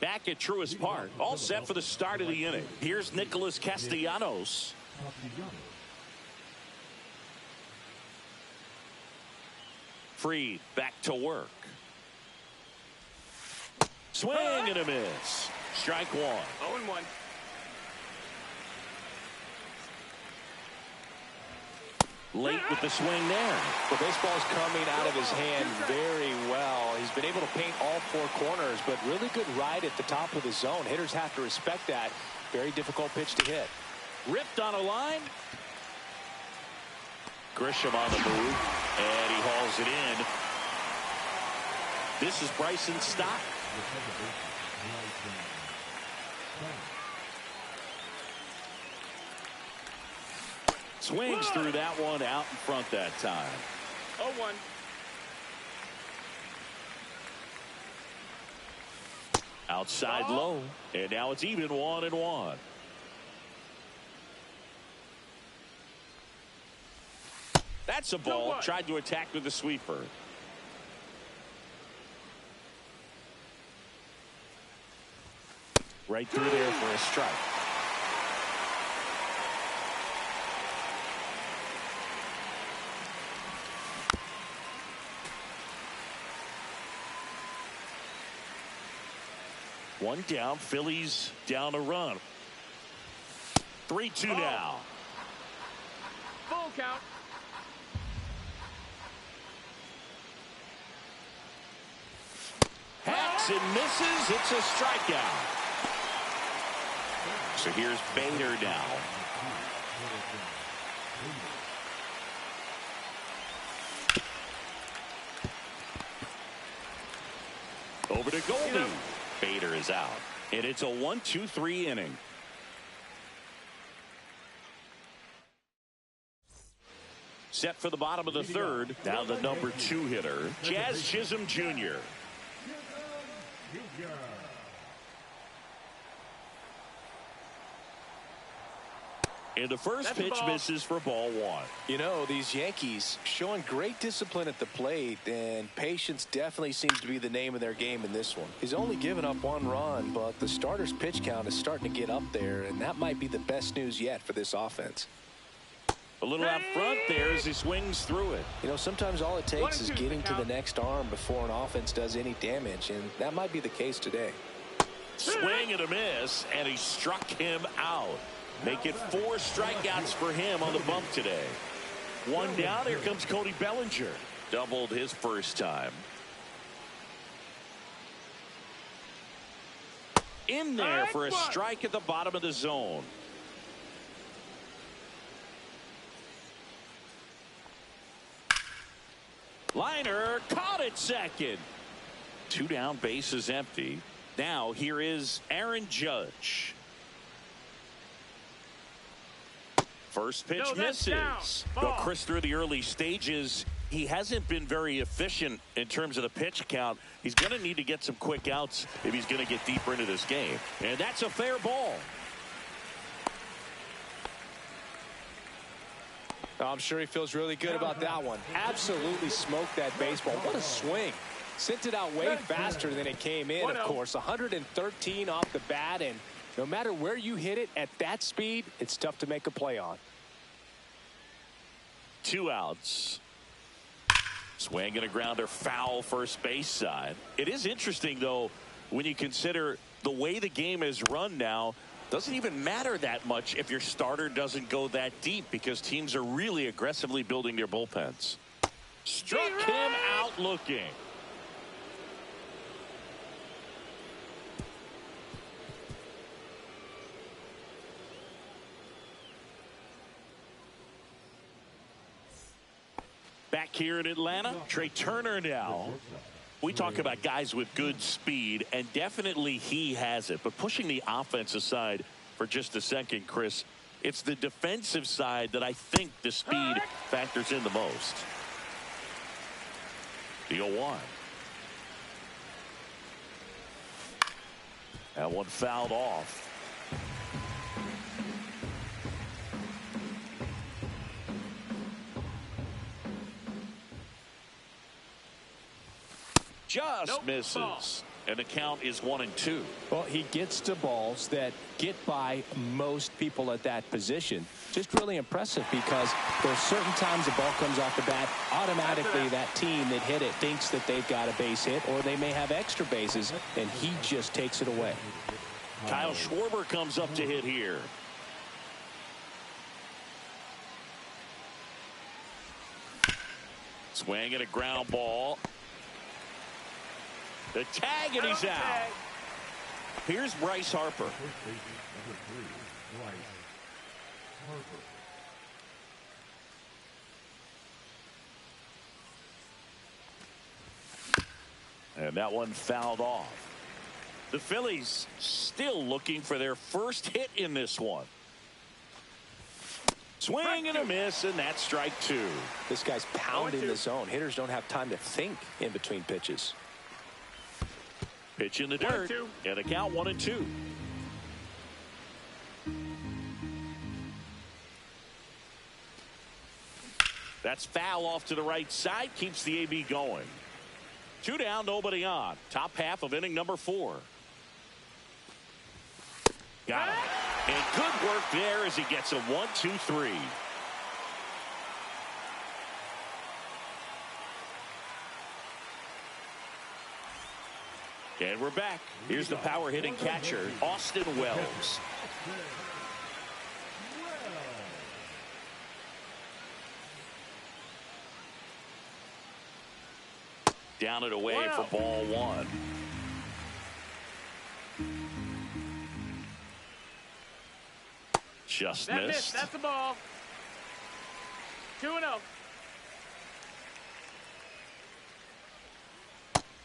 Back at Truist Park, all set for the start of the inning. Here's Nicholas Castellanos. Freed back to work. Swing and a miss. Strike 1. 0-1. Late with the swing there. The baseball's coming out of his hand very well. He's been able to paint all 4 corners, but really good ride at the top of the zone. Hitters have to respect that. Very difficult pitch to hit. Ripped on a line. Grisham on the move, and he hauls it in. This is Bryson Stott. Swings through that one out in front that time. 0-1. Outside low, and now it's even 1-1. That's a ball. Tried to attack with a sweeper. Right through there for a strike. One down. Phillies down a run. 3-2 now. Full count. Hacks and misses. It's a strikeout. So here's Bader now. Over to Goldie. Bader is out. And it's a 1-2-3 inning. Set for the bottom of the third. Now the #2 hitter, Jazz Chisholm Jr. And the first That's a pitch ball. misses for ball one. You know, these Yankees showing great discipline at the plate, and patience definitely seems to be the name of their game in this one. He's only given up 1 run, but the starter's pitch count is starting to get up there, and that might be the best news yet for this offense. A little out front there as he swings through it. You know, sometimes all it 1 takes and is 2 getting to the count. next arm before an offense does any damage, and that might be the case today. Swing and a miss, and he struck him out. Make it 4 strikeouts for him on the bump today. 1 down. Here comes Cody Bellinger. Doubled his first time. In there for a strike at the bottom of the zone. Liner caught it second. 2 down, base is empty. Now here is Aaron Judge. First pitch misses. Well, Chris, through the early stages, he hasn't been very efficient in terms of the pitch count. He's going to need to get some quick outs if he's going to get deeper into this game. And that's a fair ball. I'm sure he feels really good about that one. Absolutely smoked that baseball. What a swing. Sent it out way faster than it came in, of course. 113 off the bat, and no matter where you hit it at that speed, it's tough to make a play on. 2 outs. Swing and a grounder, foul first base side. It is interesting, though, when you consider the way the game is run now. Doesn't even matter that much if your starter doesn't go that deep, because teams are really aggressively building their bullpens. Struck him out looking. Back here in Atlanta, Trey Turner now. We talk about guys with good speed, and definitely he has it. But pushing the offense aside for just a second, Chris, it's the defensive side that I think the speed factors in the most. The 0-1. That one fouled off. Just misses. And the count is 1-2. Well, he gets to balls that get by most people at that position. Just really impressive, because there's certain times the ball comes off the bat, automatically that team that hit it thinks that they've got a base hit, or they may have extra bases, and he just takes it away. Kyle Schwarber comes up to hit here. Swing and a ground ball. The tag, and he's out. Here's Bryce Harper. First baseman number 3, Bryce Harper. And that one fouled off. The Phillies still looking for their first hit in this one. Swing and a miss, and that's strike 2. This guy's pounding the zone. Hitters don't have time to think in between pitches. Pitch in the dirt, and a count 1-2. That's foul off to the right side, keeps the AB going. 2 down, nobody on. Top half of inning number 4. Got him. And good work there as he gets a 1-2-3. And we're back. Here's the power hitting catcher, Austin Wells. Down and away for ball 1. Just missed. That's the ball. 2-0.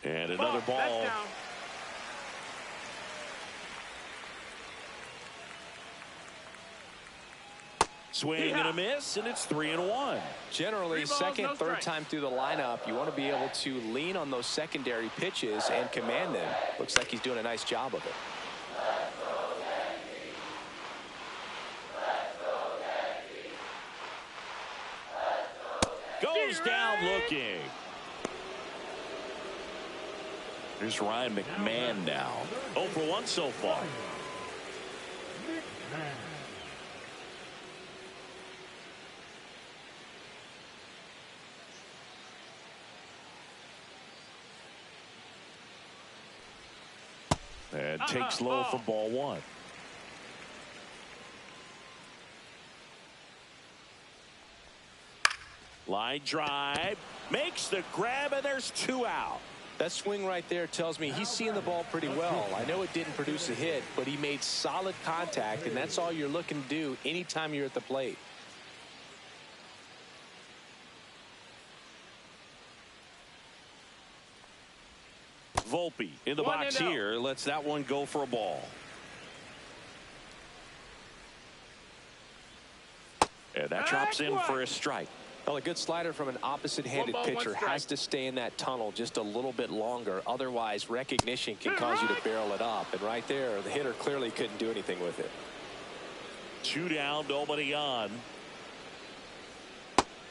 And another ball. That's down. Swing and a miss, and it's 3-1. Generally, second, third time through the lineup, you want to be able to lean on those secondary pitches and command them. Looks like he's doing a nice job of it. goes down looking. Here's Ryan McMahon now. 0 for 1 so far. And takes low for ball 1. Line drive. Makes the grab, and there's 2 out. That swing right there tells me he's seeing the ball pretty well. I know it didn't produce a hit, but he made solid contact, and that's all you're looking to do anytime you're at the plate. Volpe in the box here. Lets that one go for a ball. And that drops in for a strike. Well, a good slider from an opposite-handed pitcher has to stay in that tunnel just a little bit longer. Otherwise, recognition can cause you to barrel it up. And right there, the hitter clearly couldn't do anything with it. 2 down, nobody on.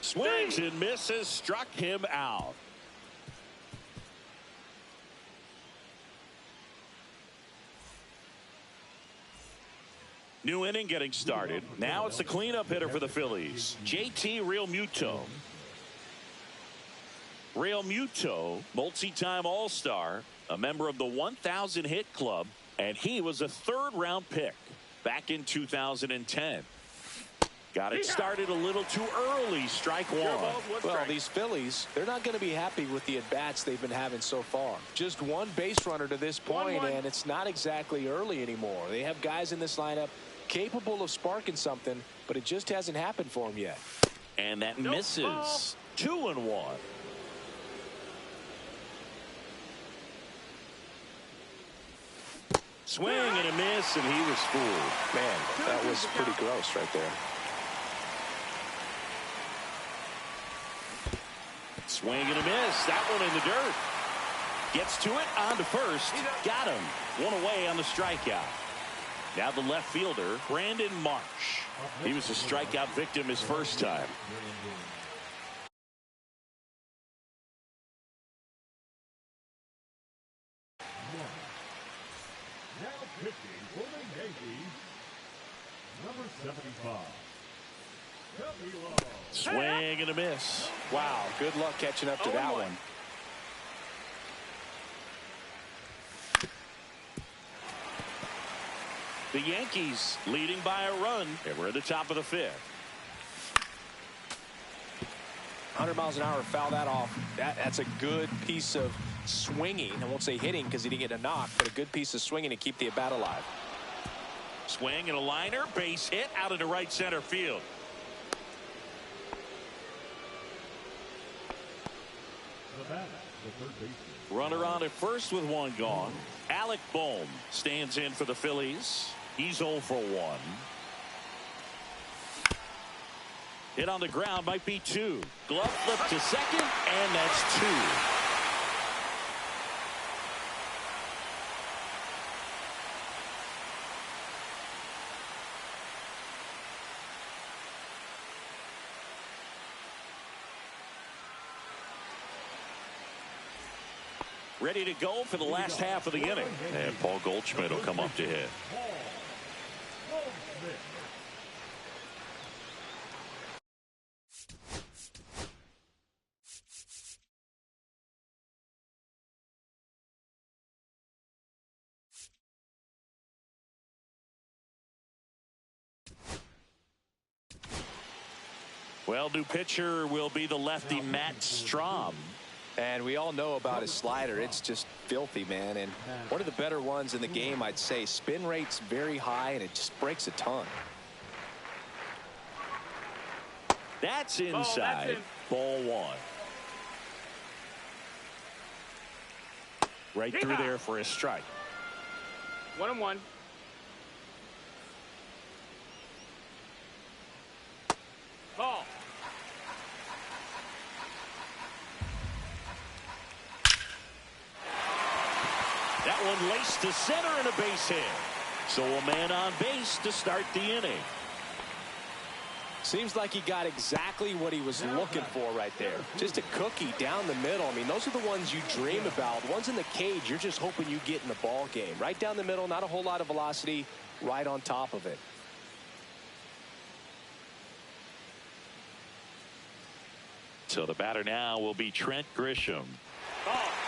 Swings and misses. Struck him out. New inning getting started. Now it's the cleanup hitter for the Phillies, JT Realmuto. Realmuto, multi-time All-Star, a member of the 1,000 hit club, and he was a 3rd-round pick back in 2010. Got it started a little too early. Strike 1. Well, these Phillies, they're not going to be happy with the at-bats they've been having so far. Just one base runner to this point, and it's not exactly early anymore. They have guys in this lineup capable of sparking something, but it just hasn't happened for them yet. And that misses. 2-1. Swing and a miss, and he was fooled. Man, that was pretty gross right there. Swing and a miss. That one in the dirt. Gets to it, on to first. Got him. 1 away on the strikeout. Now the left fielder, Brandon Marsh. He was a strikeout victim his first time. Now pitching for the Yankees, number 75. Swing and a miss. Wow, good luck catching up to that one. The Yankees leading by a run, and we're at the top of the 5th. 100 miles an hour, foul that off. That's a good piece of swinging. I won't say hitting because he didn't get a knock, but a good piece of swinging to keep the at bat alive. Swing and a liner, base hit out into right center field. Runner on at first with 1 gone. Alec Bohm stands in for the Phillies. He's 0 for 1. Hit on the ground, might be 2. Glove flip to second, and that's 2. Ready to go for the last half of the inning. And Paul Goldschmidt will come up to hit. Well, new pitcher will be the lefty Matt Strom. And we all know about his slider. It's just filthy, man. And one of the better ones in the game, I'd say. Spin rate's very high, and it just breaks a ton. That's inside. Ball 1. Right through there for a strike. 1-1. Ball. That one laced to center and a base hit. So a man on base to start the inning. Seems like he got exactly what he was looking for right there. Just a cookie down the middle. I mean, those are the ones you dream about. Ones in the cage, you're just hoping you get in the ball game. Right down the middle, not a whole lot of velocity, right on top of it. So the batter now will be Trent Grisham.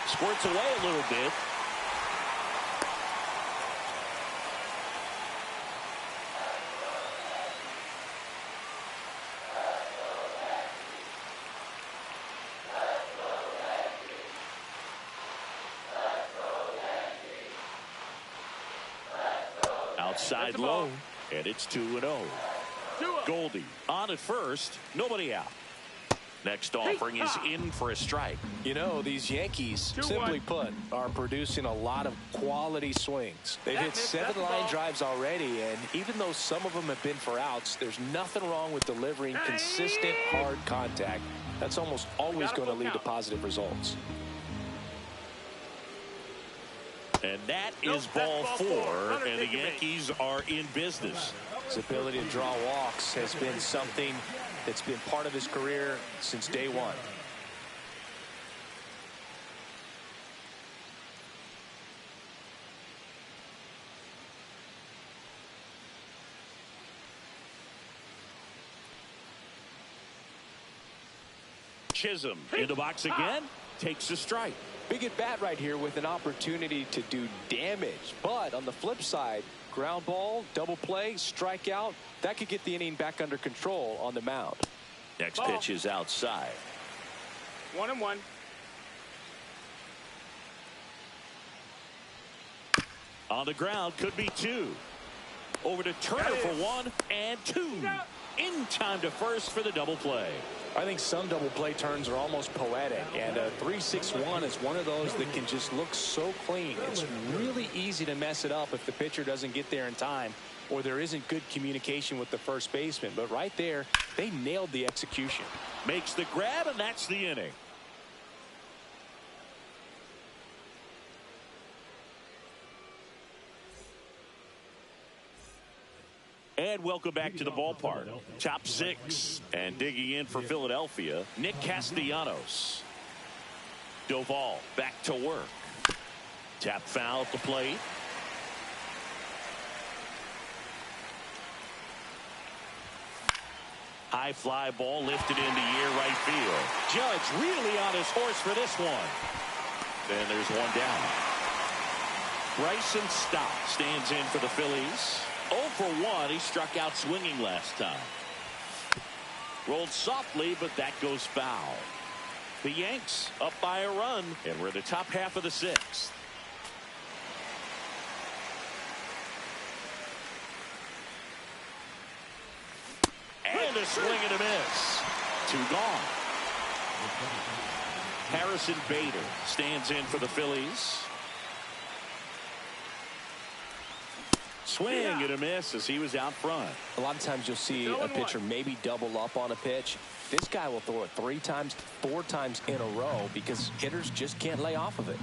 Squirts away a little bit. Outside low, and it's 2-0. Goldie on at first, nobody out. Next offering is in for a strike. You know, these Yankees, simply put, are producing a lot of quality swings. They've hit 7 line drives already, and even though some of them have been for outs, there's nothing wrong with delivering consistent, hard contact. That's almost always going to lead to positive results. And that is ball 4, and the Yankees are in business. His ability to draw walks has been something that's been part of his career since day one. Chisholm in the box again, takes a strike. Big at bat right here with an opportunity to do damage. But on the flip side, ground ball, double play, strikeout, that could get the inning back under control on the mound. Next pitch is outside. 1-1. On the ground, could be 2. Over to Turner for 1 and 2. In time to first for the double play. I think some double play turns are almost poetic, and a 3-6-1 is one of those that can just look so clean. It's really easy to mess it up if the pitcher doesn't get there in time or there isn't good communication with the first baseman. But right there, they nailed the execution. Makes the grab, and that's the inning. And welcome back to the ballpark. Top 6, and digging in for Philadelphia, Nick Castellanos. Doval back to work. Tap foul at the plate. High fly ball lifted into near right field. Judge really on his horse for this one. And there's one down. Bryson Stott stands in for the Phillies. 0 for 1. He struck out swinging last time. Rolled softly, but that goes foul. The Yanks up by a run, and we're in the top half of the 6th. And a swing and a miss. 2 gone. Harrison Bader stands in for the Phillies. Swing and a miss as he was out front. A lot of times you'll see a pitcher maybe double up on a pitch. This guy will throw it 3 times, 4 times in a row because hitters just can't lay off of it.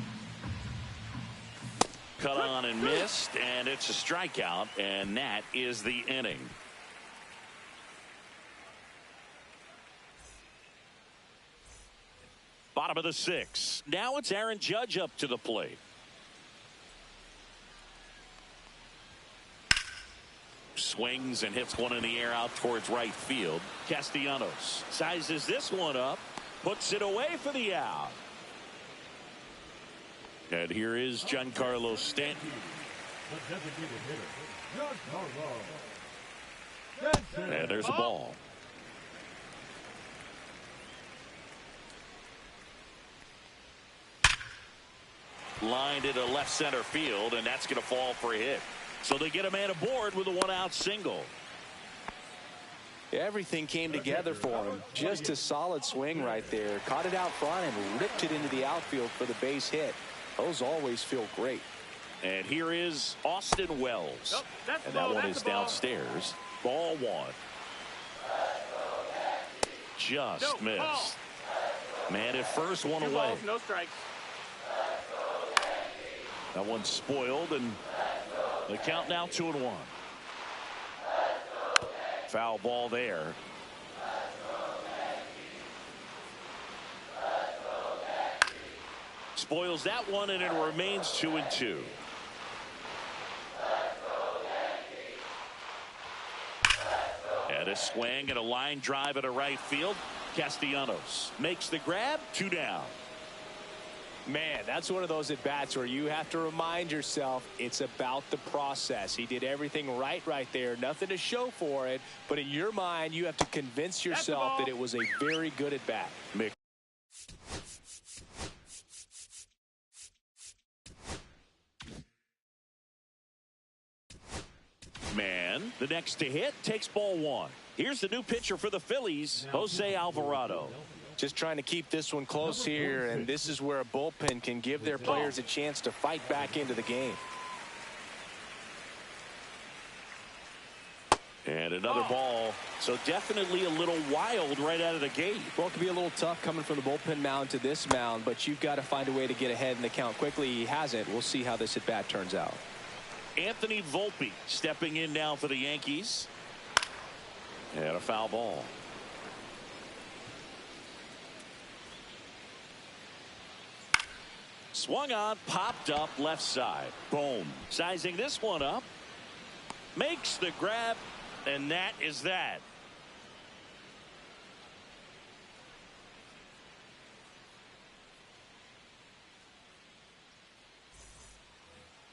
Cut on and missed, and it's a strikeout, and that is the inning. Bottom of the 6th. Now it's Aaron Judge up to the plate. Swings and hits one in the air out towards right field. Castellanos sizes this one up, puts it away for the out. And here is Giancarlo Stanton. And there's a ball. Lined into left center field, and that's going to fall for a hit. So they get a man aboard with a 1-out single. Everything came together for him. Just a solid swing right there. Caught it out front and ripped it into the outfield for the base hit. Those always feel great. And here is Austin Wells. And that one is downstairs. Ball 1. Just missed. Man at first, 1 away. Balls, no strikes. That one's spoiled, and the count now 2-1. Foul ball there. Spoils that one, and it remains 2-2. And a swing and a line drive at a right field. Castellanos makes the grab. 2 down. Man, that's one of those at-bats where you have to remind yourself it's about the process. He did everything right there. Nothing to show for it. But in your mind, you have to convince yourself that it was a very good at-bat. Man, the next to hit takes ball 1. Here's the new pitcher for the Phillies, Jose Alvarado. Just trying to keep this one close here, and this is where a bullpen can give their players a chance to fight back into the game. And another ball. So definitely a little wild right out of the gate. Well, it could be a little tough coming from the bullpen mound to this mound, but you've got to find a way to get ahead in the count quickly. He hasn't. We'll see how this at-bat turns out. Anthony Volpe stepping in now for the Yankees. And a foul ball. Swung on, popped up left side. Boom. Sizing this one up. Makes the grab, and that is that.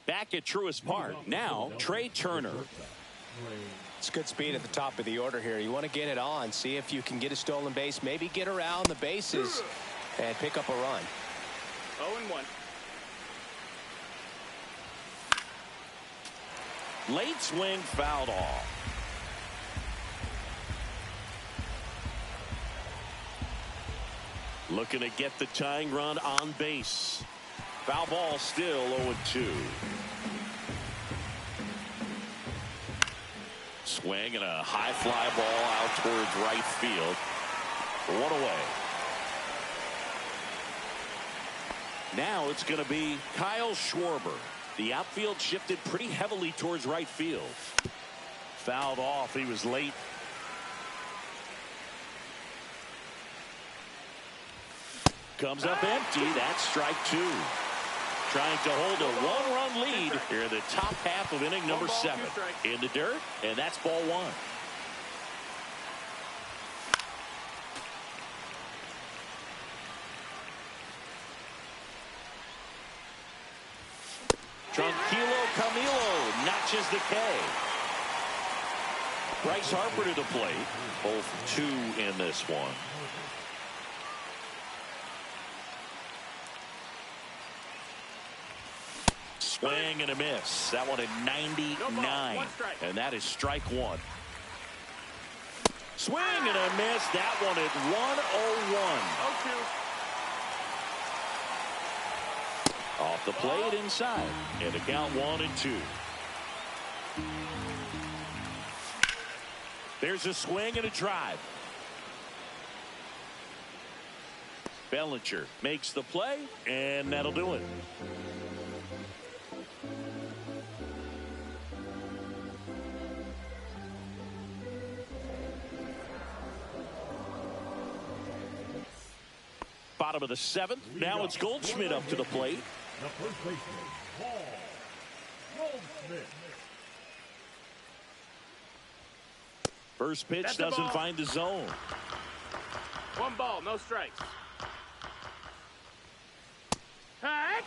Back at Truist Park. Now, Trey Turner. It's good speed at the top of the order here. You want to get it on, see if you can get a stolen base, maybe get around the bases and pick up a run. 0-1. Late swing, fouled off. Looking to get the tying run on base. Foul ball, still 0-2. Swing and a high fly ball out towards right field. 1 away. Now it's going to be Kyle Schwarber. The outfield shifted pretty heavily towards right field. Fouled off. He was late. Comes up empty. That's strike 2. Trying to hold a 1-run lead here in the top half of inning number 7. In the dirt, and that's ball 1. Tranquilo Camilo notches the K. Bryce Harper to the plate. Both 2 in this one. Swing and a miss. That one at 99. And that is strike 1. Swing and a miss. That one at 101. Off the plate inside. And the count 1-2. There's a swing and a drive. Bellinger makes the play, and that'll do it. Bottom of the 7th. Now it's Goldschmidt up to the plate. The first baseman, Paul Goldschmidt. First pitch doesn't find the zone. 1 ball, no strikes. Hack.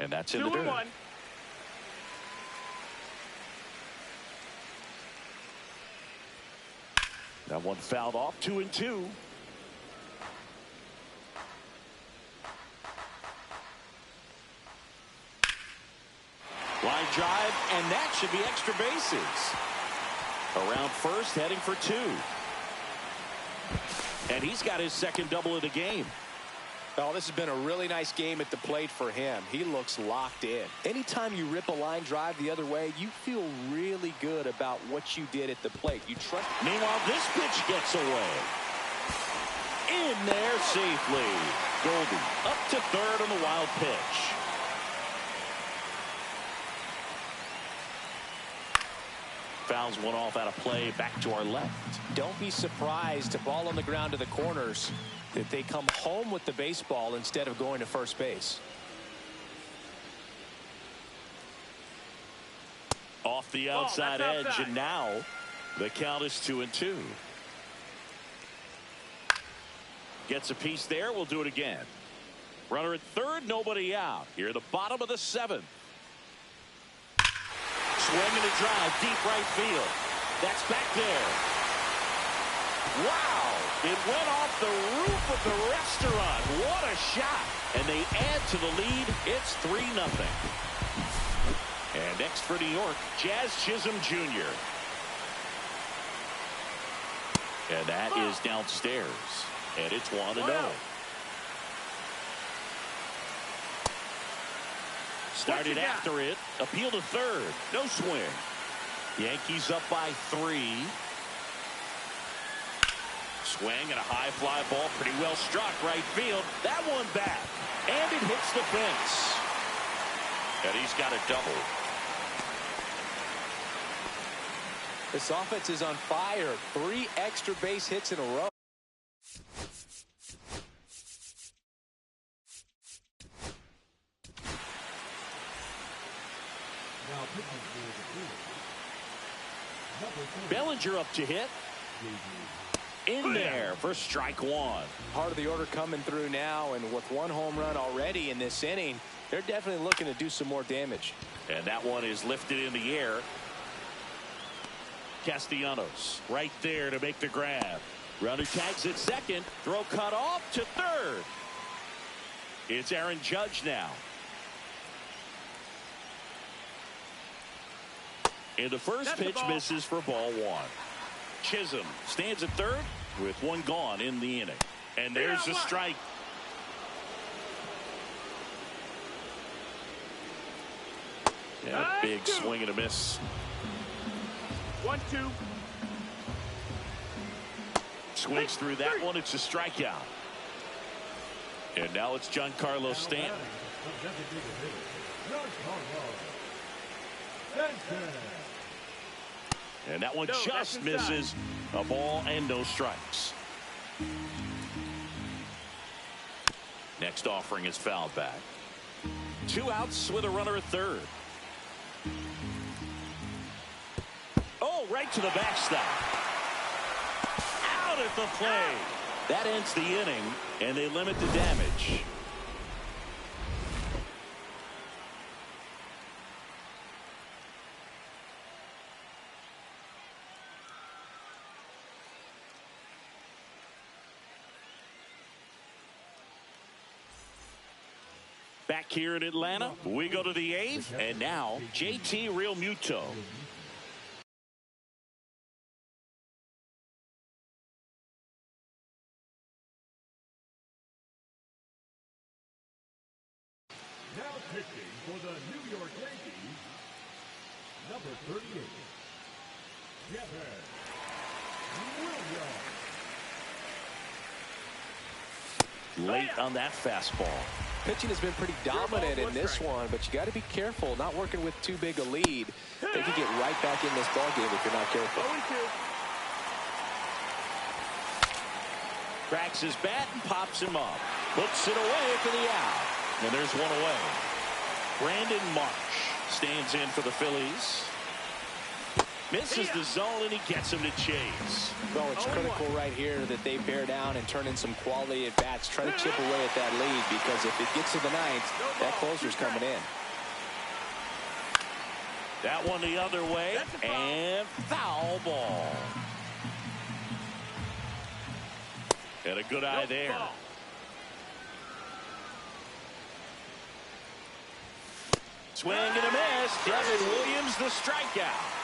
And that's in the dirt. 2-1. That one fouled off. 2-2. Line drive, and that should be extra bases. Around first, heading for 2. And he's got his second double of the game. Oh, this has been a really nice game at the plate for him. He looks locked in. Anytime you rip a line drive the other way, you feel really good about what you did at the plate. You trust. Meanwhile, this pitch gets away. In there safely. Goldie up to third on the wild pitch. Fouls one off out of play back to our left. Don't be surprised to ball on the ground to the corners that they come home with the baseball instead of going to first base. Off the outside edge, outside. and now the count is 2-2. Gets a piece there. We'll do it again. Runner at third, nobody out. Here at the bottom of the seventh. Swing and a drive, deep right field. That's back there. Wow! It went off the roof of the restaurant. What a shot! And they add to the lead. It's 3-0. And next for New York, Jazz Chisholm Jr. And that is downstairs. And it's 1-0. Started after it. Appeal to third. No swing. Yankees up by 3. Swing and a high fly ball. Pretty well struck right field. That one back. And it hits the fence. And he's got a double. This offense is on fire. 3 extra base hits in a row. Bellinger up to hit. In there for strike one. Part of the order coming through now, and with 1 home run already in this inning, they're definitely looking to do some more damage. And that one is lifted in the air. Castellanos right there to make the grab. Runner tags at second. Throw cut off to third. It's Aaron Judge now. And the first pitch misses for ball 1. Chisholm stands at third with 1 gone in the inning. And there's a strike. Yeah, big swing and a miss. 1-2. Swings through that one. It's a strikeout. And now it's Giancarlo Stanton. And that one just misses. A ball and no strikes. Next offering is fouled back. 2 outs with a runner at third. Oh, right to the backstop. Out at the plate. That ends the inning, and they limit the damage. Back here in Atlanta, we go to the 8th, and now JT Realmuto. Now pitching for the New York Yankees, number 38, Kevin Williams. Late on that fastball. Pitching has been pretty dominant in this one, but you got to be careful. Not working with too big a lead. They could get right back in this ball game if you're not careful. 0-2. Cracks his bat and pops him up. Puts it away for the out. And there's one away. Brandon Marsh stands in for the Phillies. Misses the zone, and he gets him to chase. Well, it's critical right here that they bear down and turn in some quality at bats. Try to chip away at that lead, because if it gets to the 9th, that closer's coming in. That one the other way, and foul ball. And a good eye there. Swing and a miss. Devin Williams the strikeout.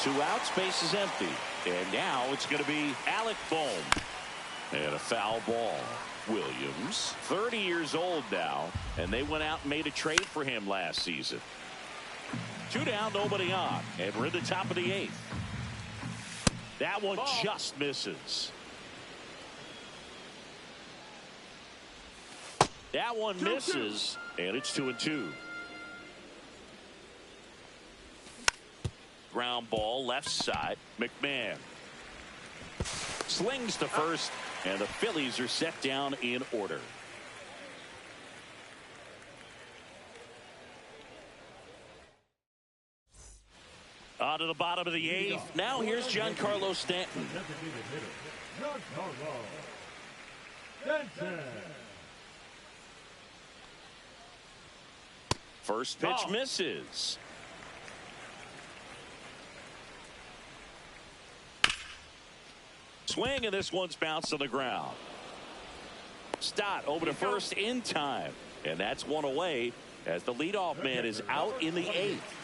2 outs, base is empty. And now it's going to be Alec Bohm. And a foul ball. Williams, 30 years old now, and they went out and made a trade for him last season. 2 down, nobody on, and we're at the top of the 8th. That one just misses. That one misses, and it's 2-2. Ground ball left side. McMahon slings to first, and the Phillies are set down in order. On to the bottom of the eighth. Now here's Giancarlo Stanton. First pitch misses. Swing, and this one's bounced on the ground. Stott over to first in time, and that's one away as the leadoff man is out in the eighth.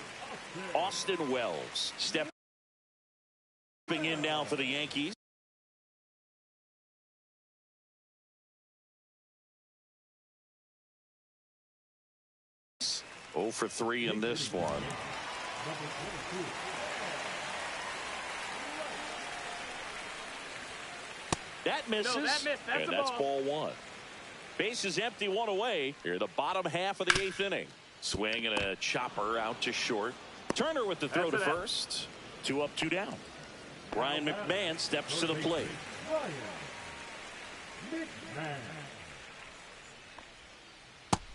Austin Wells stepping in now for the Yankees. Oh for 3 in this one. That misses, and that's ball 1. Base is empty, 1 away. Here, the bottom half of the 8th inning. Swing and a chopper out to short. Turner with the throw to first. 2 up, 2 down. Ryan McMahon steps to the plate.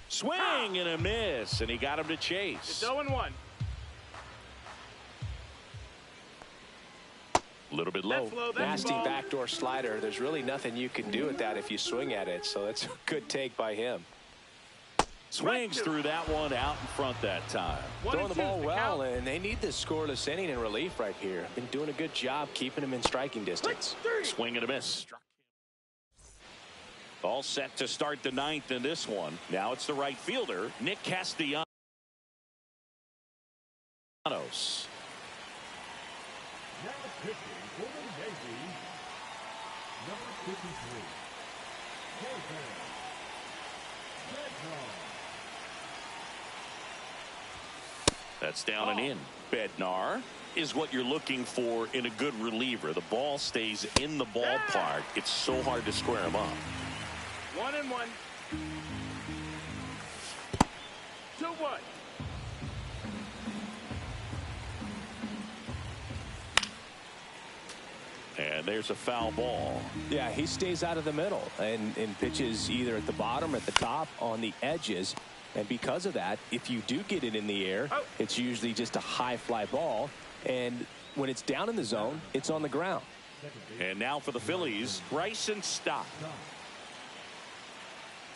Swing and a miss, and he got him to chase. It's 0-1. A little bit low. Nasty backdoor slider. There's really nothing you can do with that if you swing at it, so that's a good take by him. Swings through that one out in front that time. Throwing the ball well, and they need this scoreless inning in relief right here. Been doing a good job keeping him in striking distance. Swing and a miss. All set to start the 9th in this one. Now it's the right fielder, Nick Castellanos. Now pitching for the Yankees, number 53. That's down and in. Bednar is what you're looking for in a good reliever. The ball stays in the ballpark. It's so hard to square him up. 1-1. 2-1. And there's a foul ball. Yeah, he stays out of the middle and pitches either at the bottom or at the top on the edges. And because of that, if you do get it in the air, it's usually just a high fly ball. And when it's down in the zone, it's on the ground. And now for the Phillies, Bryson Stott.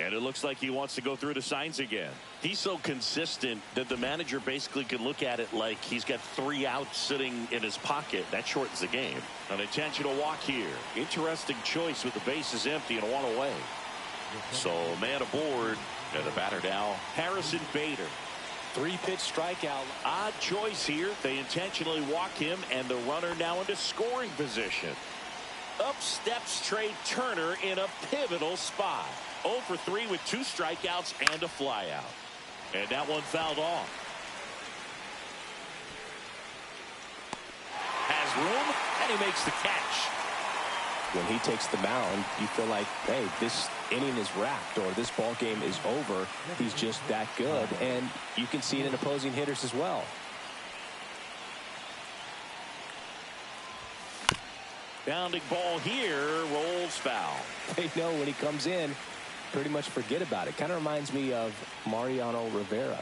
And it looks like he wants to go through the signs again. He's so consistent that the manager basically can look at it like he's got 3 outs sitting in his pocket. That shortens the game. An intentional walk here. Interesting choice with the bases empty and 1 away. So man aboard. And the batter now, Harrison Bader. 3-pitch strikeout. Odd choice here. They intentionally walk him, and the runner now into scoring position. Up steps Trey Turner in a pivotal spot. 0 for 3 with 2 strikeouts and a flyout. And that one fouled off. Has room, and he makes the catch. When he takes the mound, you feel like, hey, this inning is wrapped or this ball game is over. He's just that good, and you can see it in opposing hitters as well. Bounding ball here, rolls foul. They know when he comes in, pretty much forget about it. Kind of reminds me of Mariano Rivera.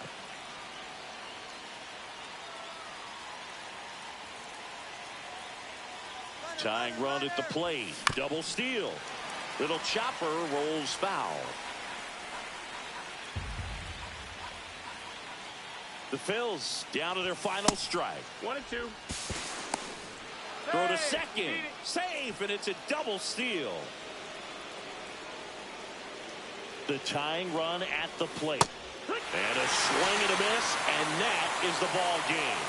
Tying run at the plate. Double steal. Little chopper rolls foul. The Phils down to their final strike. 1-2. Throw to second. Safe, and it's a double steal. The tying run at the plate. And a swing and a miss, and that is the ball game.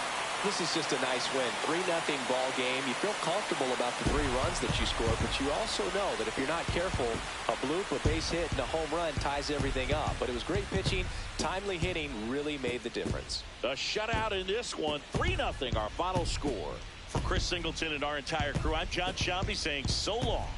This is just a nice win. 3-0 ball game. You feel comfortable about the 3 runs that you scored, but you also know that if you're not careful, a bloop, a base hit, and a home run ties everything up. But it was great pitching. Timely hitting really made the difference. A shutout in this one. 3-0 our final score. For Chris Singleton and our entire crew, I'm John Shambi saying so long.